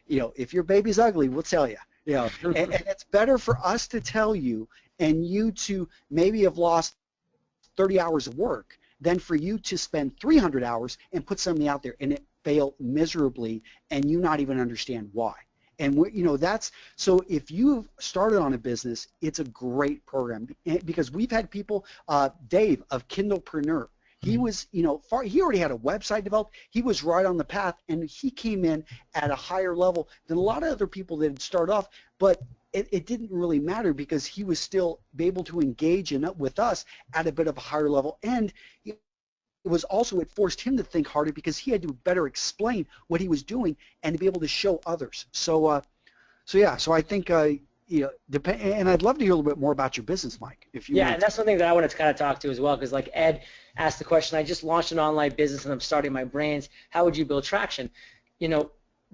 if your baby's ugly, we'll tell you, and it's better for us to tell you and you to maybe have lost 30 hours of work than for you to spend 300 hours and put something out there and it fail miserably and you not even understand why. And that's so if you've started on a business, it's a great program because we've had people, Dave of Kindlepreneur. He was, he already had a website developed. He was right on the path, and he came in at a higher level than a lot of other people that had started off. But it didn't really matter because he was still able to engage with us at a bit of a higher level. And it forced him to think harder because he had to better explain what he was doing and to be able to show others. So I think and I'd love to hear a little bit more about your business, Mike, if you want. And that's something that I wanted to kind of talk to as well, because like Ed asked the question, I just launched an online business and I'm starting my brands. How would you build traction?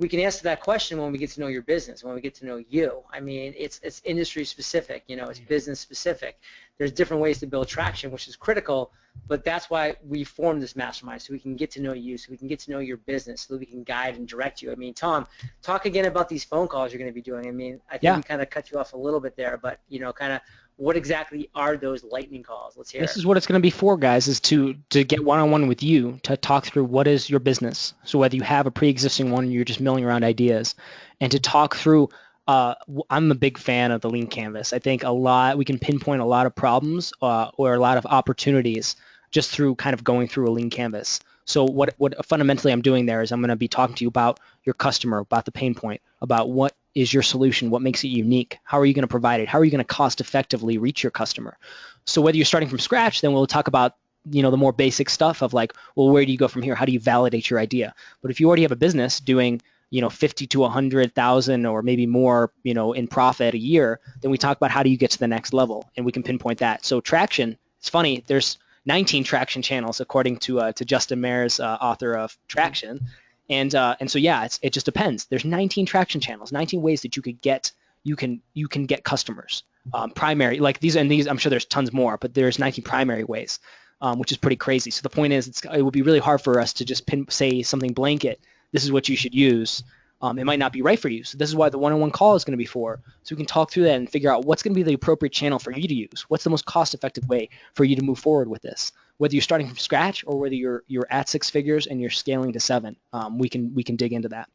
We can answer that question when we get to know your business, when we get to know you. I mean, it's industry specific, it's business specific. There's different ways to build traction, which is critical, but that's why we formed this mastermind, so we can get to know you, so we can get to know your business, so that we can guide and direct you. I mean, Tom, talk again about these phone calls you're going to be doing. I mean, I think we kind of cut you off a little bit there, but, kind of what exactly are those lightning calls? Let's hear it. This is what it's going to be for, guys, is to get one-on-one with you, to talk through what is your business. So whether you have a pre-existing one or you're just milling around ideas, and to talk through, I'm a big fan of the lean canvas. I think we can pinpoint a lot of problems or a lot of opportunities just through kind of going through a lean canvas. So what fundamentally I'm doing there is I'm going to be talking to you about your customer, about the pain point, about what is your solution, what makes it unique, how are you going to provide it, how are you going to cost effectively reach your customer. So whether you're starting from scratch, then we'll talk about the more basic stuff of like, well, where do you go from here? How do you validate your idea? But if you already have a business doing 50 to 100,000 or maybe more, in profit a year, then we talk about how do you get to the next level, and we can pinpoint that. So traction, it's funny, there's 19 traction channels according to Justin Mayer's author of Traction, and so it just depends. There's 19 traction channels, 19 ways that you can get customers, primary, like these, I'm sure there's tons more, but there's 19 primary ways, which is pretty crazy. So the point is, it would be really hard for us to just say something blanket. This is what you should use. It might not be right for you. So this is why the one-on-one call is going to be for. So we can talk through that and figure out what's going to be the appropriate channel for you to use. What's the most cost-effective way for you to move forward with this? Whether you're starting from scratch or whether you're at 6 figures and you're scaling to 7, we can dig into that.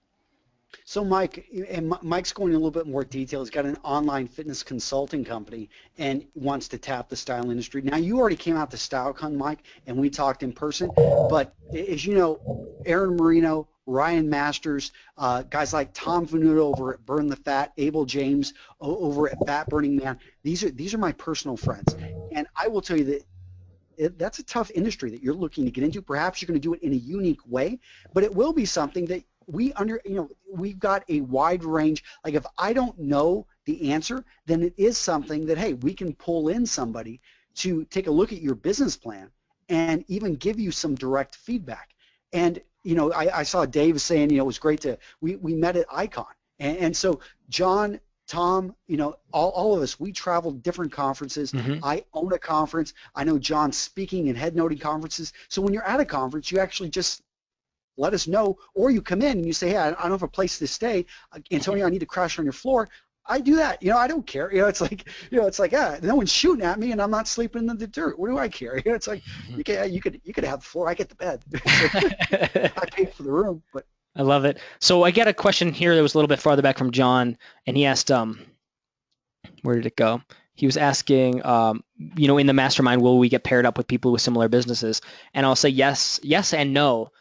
So Mike's going in a little bit more detail. He's got an online fitness consulting company and wants to tap the style industry. Now, you already came out to StyleCon, Mike, and we talked in person. But as you know, Aaron Marino, Ryan Masters, guys like Tom Venuto over at Burn the Fat, Abel James over at Fat Burning Man, these are my personal friends. And I will tell you that that's a tough industry that you're looking to get into. Perhaps you're going to do it in a unique way, but it will be something that we've got a wide range. Like if I don't know the answer, then it is something that, hey, we can pull in somebody to take a look at your business plan and even give you some direct feedback. And I saw Dave saying, it was great we met at Icon. And so John, Tom, all of us, we traveled different conferences. Mm-hmm. I own a conference. I know John's speaking and head noting conferences. So when you're at a conference, you actually just let us know, or you come in and you say, hey, I don't have a place to stay. Antonio, I need to crash on your floor. I do that. I don't care. It's like, no one's shooting at me and I'm not sleeping in the dirt. What do I care? It's like, you could have the floor. I get the bed. I pay for the room, but. I love it. So I get a question here that was a little bit farther back from John, and he asked, where did it go? He was asking, in the mastermind, will we get paired up with people with similar businesses? And I'll say yes and no.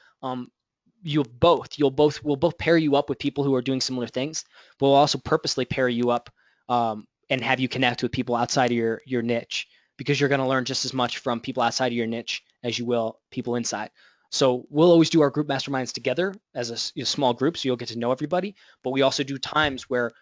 We'll both pair you up with people who are doing similar things. But we'll also purposely pair you up and have you connect with people outside of your niche, because you're going to learn just as much from people outside of your niche as you will people inside. So we'll always do our group masterminds together as a small group, so you'll get to know everybody. But we also do times where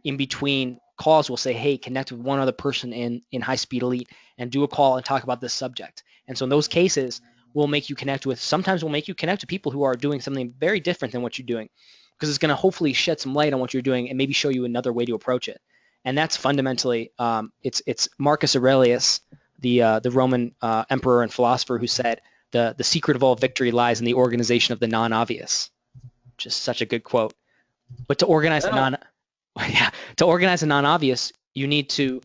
in between calls, we'll say, hey, connect with one other person in High Speed Elite and do a call and talk about this subject. And so in those cases, sometimes we'll make you connect to people who are doing something very different than what you're doing, because it's going to hopefully shed some light on what you're doing and maybe show you another way to approach it. And that's fundamentally, it's Marcus Aurelius, the Roman emperor and philosopher, who said, the secret of all victory lies in the organization of the non-obvious, which is such a good quote. But to organize a non-obvious, you need to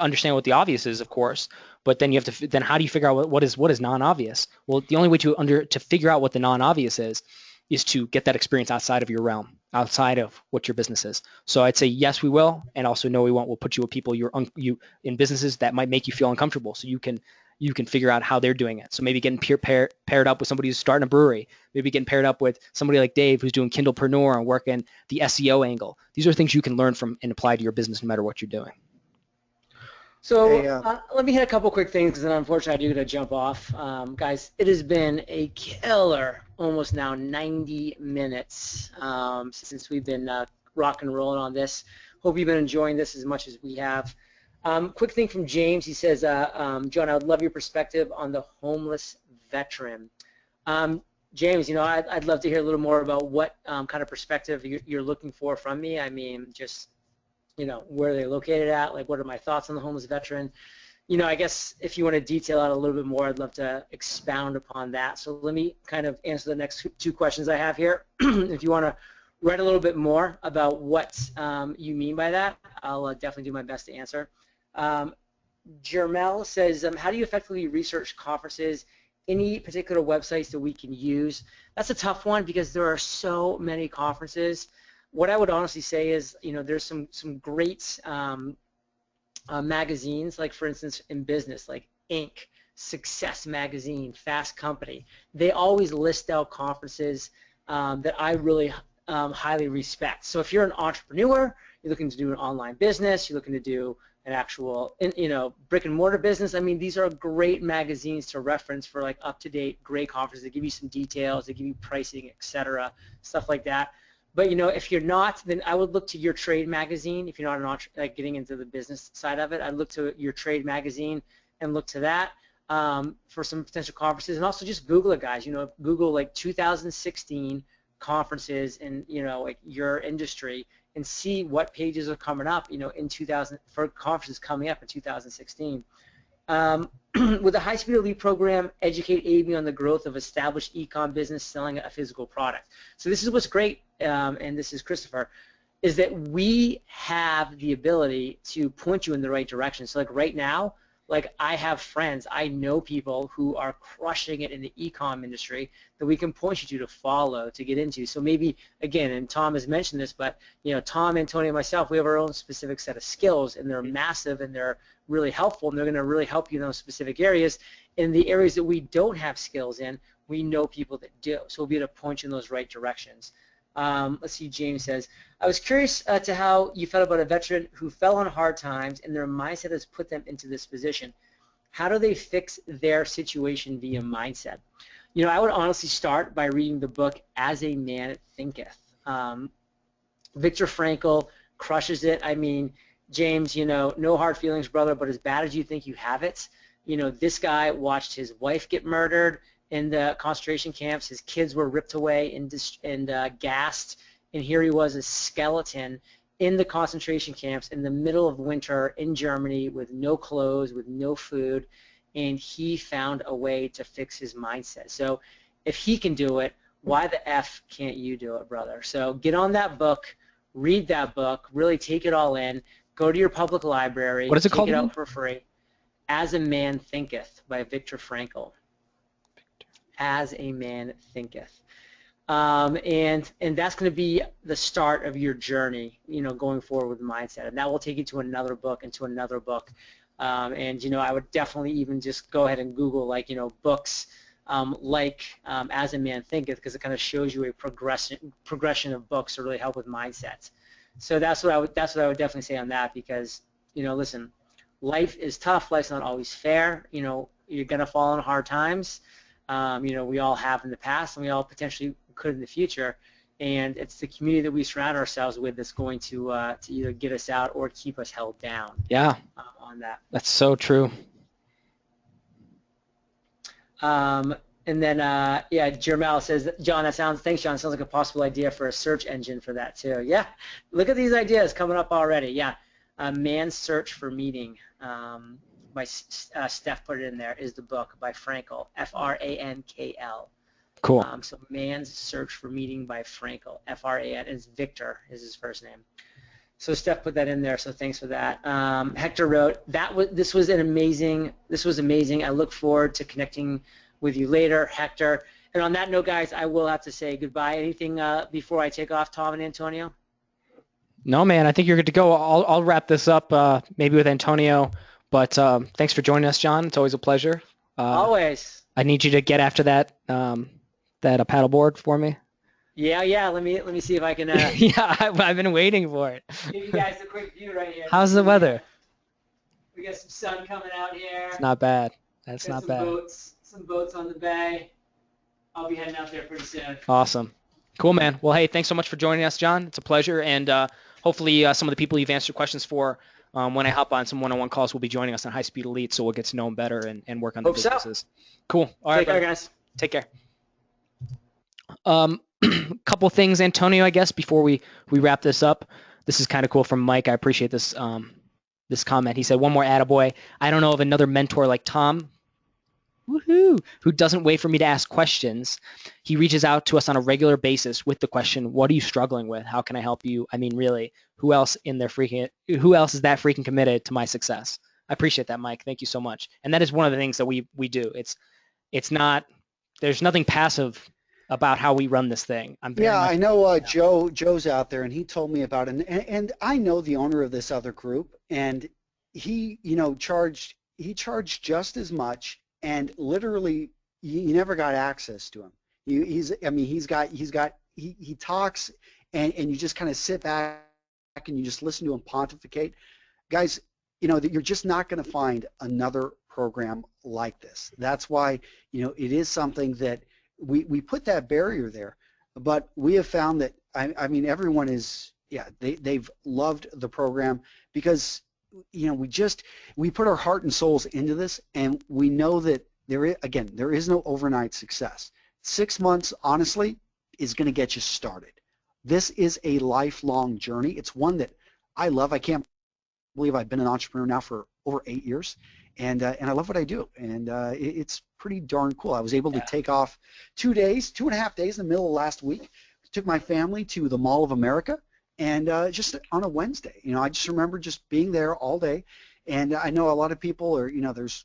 understand what the obvious is, of course. But then then how do you figure out what is non-obvious? Well, the only way to figure out what the non-obvious is is to get that experience outside of your realm, outside of what your business is. So I'd say yes, we will, and also no, we won't. We'll put you with people you in businesses that might make you feel uncomfortable, so you can figure out how they're doing it. So maybe getting paired up with somebody who's starting a brewery, maybe getting paired up with somebody like Dave who's doing Kindlepreneur and working the SEO angle. These are things you can learn from and apply to your business no matter what you're doing. So let me hit a couple quick things, because then unfortunately I do got to jump off. Guys, it has been a killer, almost now 90 minutes since we've been rock and rolling on this. Hope you've been enjoying this as much as we have. Quick thing from James. He says, John, I would love your perspective on the homeless veteran. James, I'd love to hear a little more about what kind of perspective you're looking for from me. I mean, just where are they located at? Like, what are my thoughts on the homeless veteran? I guess if you want to detail out a little bit more, I'd love to expound upon that. So let me kind of answer the next two questions I have here. If you want to write a little bit more about what you mean by that, I'll definitely do my best to answer. Jermel says, how do you effectively research conferences? Any particular websites that we can use? That's a tough one because there are so many conferences. What I would honestly say is, there's some great magazines, like for instance in business, like Inc., Success Magazine, Fast Company. They always list out conferences that I really highly respect. So if you're an entrepreneur, you're looking to do an online business, you're looking to do an actual, brick and mortar business, I mean, these are great magazines to reference for like up-to-date, great conferences. They give you some details, they give you pricing, etc., stuff like that. But if you're not, then I would look to Your Trade magazine. If you're not like getting into the business side of it, I'd look to Your Trade magazine and look to that for some potential conferences. And also just Google it, guys. Google like 2016 conferences in like your industry and see what pages are coming up in 2000 for conferences coming up in 2016. With the High-Speed Elite program, educate AV on the growth of established e-com business selling a physical product. So this is what's great, and this is Christopher, is that we have the ability to point you in the right direction. So like right now, like I have friends, I know people who are crushing it in the e-com industry that we can point you to follow, to get into. So maybe, again, and Tom has mentioned this, but Tom, Antonio, and myself, we have our own specific set of skills, and they're massive, and they're really helpful, and they're going to really help you in those specific areas. In the areas that we don't have skills in, we know people that do. So we'll be able to point you in those right directions. Let's see, James says, I was curious to how you felt about a veteran who fell on hard times and their mindset has put them into this position. How do they fix their situation via mindset? I would honestly start by reading the book As a Man Thinketh. Viktor Frankl crushes it. I mean, James, no hard feelings, brother, but as bad as you think you have it, this guy watched his wife get murdered in the concentration camps. His kids were ripped away and gassed, and here he was, a skeleton in the concentration camps in the middle of winter in Germany with no clothes, with no food, and he found a way to fix his mindset. So if he can do it, why the F can't you do it, brother? So get on that book, read that book, really take it all in, go to your public library, what is it called? Take it out for free. As a Man Thinketh by Viktor Frankl. As a Man Thinketh. And that's going to be the start of your journey, going forward with mindset. And that will take you to another book and to another book. And, I would definitely even just go ahead and Google, like, books like As a Man Thinketh, because it kind of shows you a progression of books to really help with mindsets. So that's what I would definitely say on that, because, listen, life is tough. Life's not always fair. You're going to fall on hard times. We all have in the past, and we all potentially could in the future, and it's the community that we surround ourselves with that's going to either get us out or keep us held down. Yeah, on that. That's so true. And then, Jermel says, John, thanks, John. Sounds like a possible idea for a search engine for that too. Yeah, look at these ideas coming up already. Yeah, Man's Search for Meaning. By Steph put it in there, is the book by Frankl, F-R-A-N-K-L. Cool. So Man's Search for Meaning by Frankl, F-R-A-N, is Victor is his first name. So Steph put that in there, so thanks for that. Hector wrote, this was amazing. I look forward to connecting with you later, Hector. And on that note, guys, I will have to say goodbye. Anything before I take off, Tom and Antonio? No, man, I think you're good to go. I'll wrap this up maybe with Antonio, but thanks for joining us, John. It's always a pleasure. Always. I need you to get after that paddleboard for me. Yeah. Let me see if I can. Yeah, I've been waiting for it. Give you guys a quick view right here. How's the weather? We got some sun coming out here. It's not bad. That's Got not some bad. some boats on the bay. I'll be heading out there pretty soon. Awesome. Cool, man. Well, hey, thanks so much for joining us, John. It's a pleasure, and hopefully some of the people you've answered questions for when I hop on some one-on-one calls will be joining us on High Speed Elite, so we'll get to know them better and work on the businesses. Cool. All right, Take care, guys. Take care. Couple things, Antonio, I guess, before we wrap this up. This is kind of cool from Mike. I appreciate this this comment. He said, one more attaboy. I don't know of another mentor like Tom, woohoo, who doesn't wait for me to ask questions. He reaches out to us on a regular basis with the question, what are you struggling with? How can I help you? I mean, really, who else is that freaking committed to my success? I appreciate that, Mike. Thank you so much. And that is one of the things that we do. It's not, there's nothing passive about how we run this thing. I know Joe's out there, and he told me about it, and I know the owner of this other group, and he charged just as much, and literally you never got access to him. He talks, and you just kind of sit back and you just listen to him pontificate. Guys, you're just not going to find another program like this. That's why it is something that we put that barrier there, but we have found that everyone is they've loved the program because we put our heart and souls into this, and we know that there is no overnight success. 6 months, honestly, is going to get you started. This is a lifelong journey. It's one that I love. I can't believe I've been an entrepreneur now for over 8 years, and I love what I do, and it's pretty darn cool. I was able to take off 2.5 days in the middle of last week. Took my family to the Mall of America, and just on a Wednesday. I just remember just being there all day, and I know a lot of people are, there's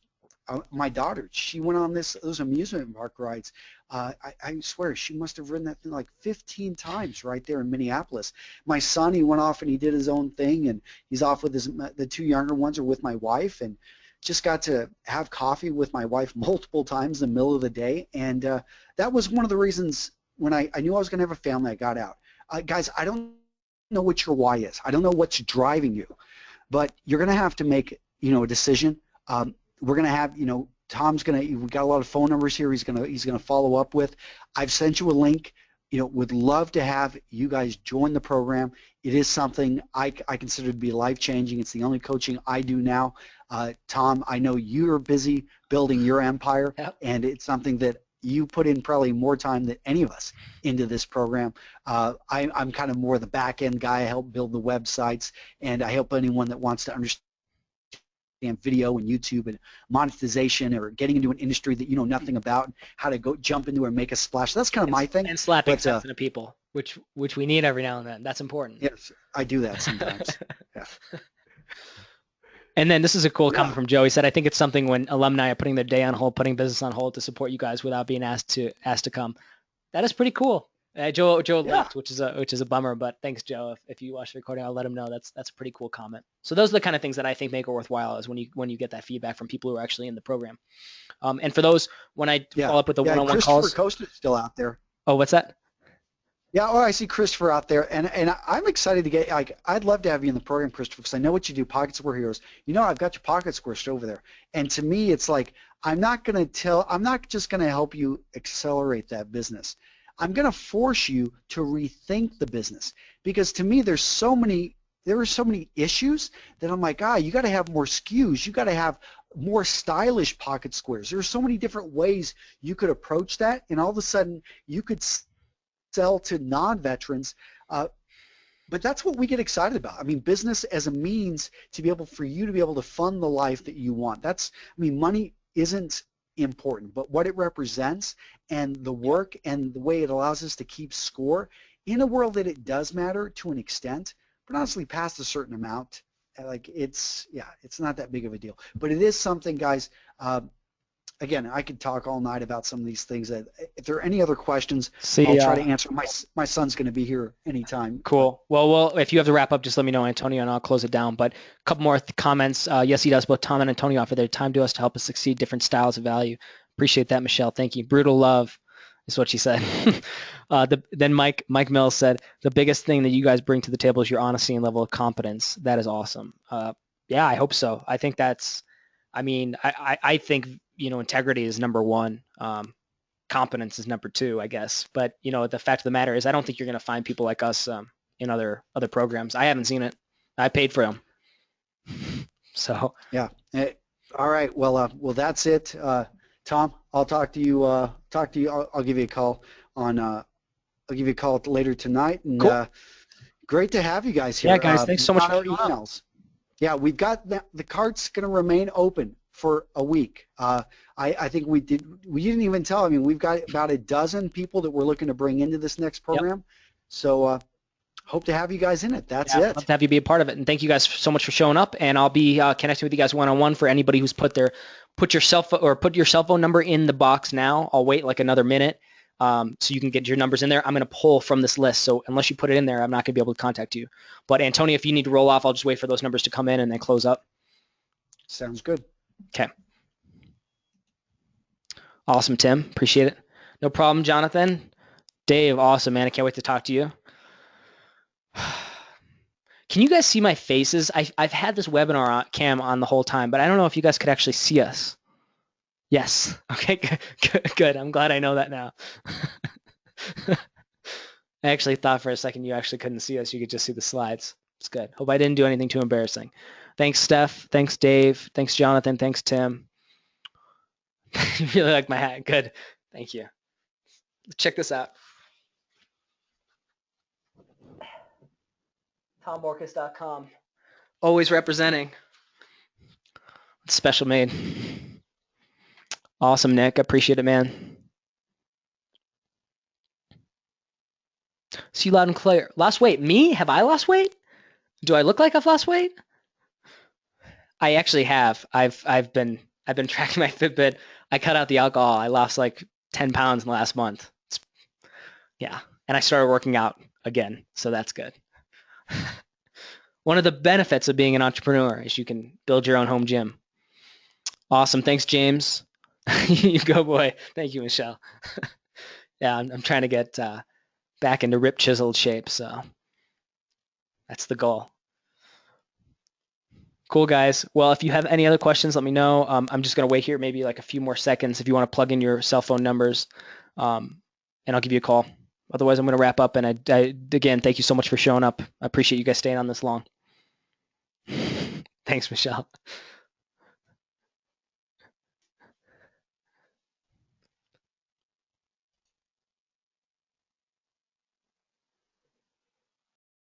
my daughter. She went on those amusement park rides. I swear she must have ridden that thing like 15 times right there in Minneapolis. My son, he went off and he did his own thing, and he's off with the two younger ones are with my wife, and just got to have coffee with my wife multiple times in the middle of the day, and that was one of the reasons when I knew I was going to have a family, I got out. Guys, I don't know what your why is. I don't know what's driving you, but you're going to have to make a decision. We're going to have Tom's going to. We got a lot of phone numbers here. He's going to follow up with. I've sent you a link. Would love to have you guys join the program. It is something I consider to be life-changing. It's the only coaching I do now. Tom, I know you're busy building your empire, and it's something that you put in probably more time than any of us into this program. I'm kind of more the back-end guy. I help build the websites, and I help anyone that wants to understand video and YouTube and monetization, or getting into an industry that you know nothing about, how to go jump into and make a splash. That's kind of my thing. And slapping sense into people, which we need every now and then. That's important. Yes, I do that sometimes. Yeah. And then this is a cool comment from Joe. He said, I think it's something when alumni are putting their day on hold, putting business on hold to support you guys without being asked to come. That is pretty cool. Joe left, which is a bummer, but thanks, Joe. If you watch the recording, I'll let him know. That's a pretty cool comment. So those are the kind of things that I think make it worthwhile, is when you get that feedback from people who are actually in the program. And for those, when I follow up with the one-on-one calls. Christopher Costa's still out there. Oh, what's that? Yeah, I see Christopher out there, and I'm excited to get. I'd love to have you in the program, Christopher, because I know what you do. Pocket Square Heroes. I've got your pocket squished over there, and to me, it's like I'm not just going to help you accelerate that business. I'm going to force you to rethink the business, because to me, there are so many issues that I'm like, you got to have more SKUs. You got to have more stylish pocket squares. There are so many different ways you could approach that, and all of a sudden, you could sell to non-veterans, but that's what we get excited about. I mean, business as a means for you to be able to fund the life that you want. Money isn't important, but what it represents and the work and the way it allows us to keep score in a world that it does matter to an extent, but honestly, past a certain amount, it's not that big of a deal. But it is something, guys. again, I could talk all night about some of these things. That if there are any other questions, See, I'll try to answer. My son's going to be here anytime. Cool. Well, if you have to wrap up, just let me know, Antonio, and I'll close it down. But a couple more comments. Yes, he does. Both Tom and Antonio offer their time to us to help us succeed. Different styles of value. Appreciate that, Michelle. Thank you. Brutal love is what she said. Then Mike Mills said, the biggest thing that you guys bring to the table is your honesty and level of competence. That is awesome. Yeah, I hope so. I think that's, I think, integrity is number one. Competence is number two, I guess. But, the fact of the matter is I don't think you're going to find people like us in other programs. I haven't seen it. I paid for them. So. Yeah. All right. Well, that's it. Tom, I'll talk to you. I'll give you a call I'll give you a call later tonight. And cool. Great to have you guys here. Yeah, guys, thanks so much for our emails. Yeah, we've got the cart's going to remain open for a week. I think we didn't even tell. I mean, we've got about a dozen people that we're looking to bring into this next program. Yep. So hope to have you guys in it. That's it. I'd love to have you be a part of it. And thank you guys so much for showing up. And I'll be connecting with you guys one-on-one for anybody who's put your cell phone number in the box now. I'll wait like another minute so you can get your numbers in there. I'm going to pull from this list. So unless you put it in there, I'm not going to be able to contact you. But Antonio, if you need to roll off, I'll just wait for those numbers to come in and then close up. Sounds good. Okay. Awesome, Tim. Appreciate it. No problem, Jonathan. Dave, awesome, man. I can't wait to talk to you. Can you guys see my faces? I've had this webinar cam on the whole time, but I don't know if you guys could actually see us. Yes. Okay, good. I'm glad I know that now. I actually thought for a second you actually couldn't see us. You could just see the slides. It's good. Hope I didn't do anything too embarrassing. Thanks, Steph. Thanks, Dave. Thanks, Jonathan. Thanks, Tim. You really like my hat. Good. Thank you. Check this out. TomBorkus.com. Always representing. It's special made. Awesome, Nick. I appreciate it, man. See you loud and clear. Lost weight. Me? Have I lost weight? Do I look like I've lost weight? I actually have. I've been tracking my Fitbit. I cut out the alcohol. I lost like 10 pounds in the last month. Yeah. And I started working out again. So that's good. One of the benefits of being an entrepreneur is you can build your own home gym. Awesome. Thanks, James. You go, boy. Thank you, Michelle. Yeah, I'm trying to get back into ripped, chiseled shape. So that's the goal. Cool, guys. Well, if you have any other questions, let me know. I'm just going to wait here maybe like a few more seconds if you want to plug in your cell phone numbers, and I'll give you a call. Otherwise, I'm going to wrap up. And again, thank you so much for showing up. I appreciate you guys staying on this long. Thanks, Michelle.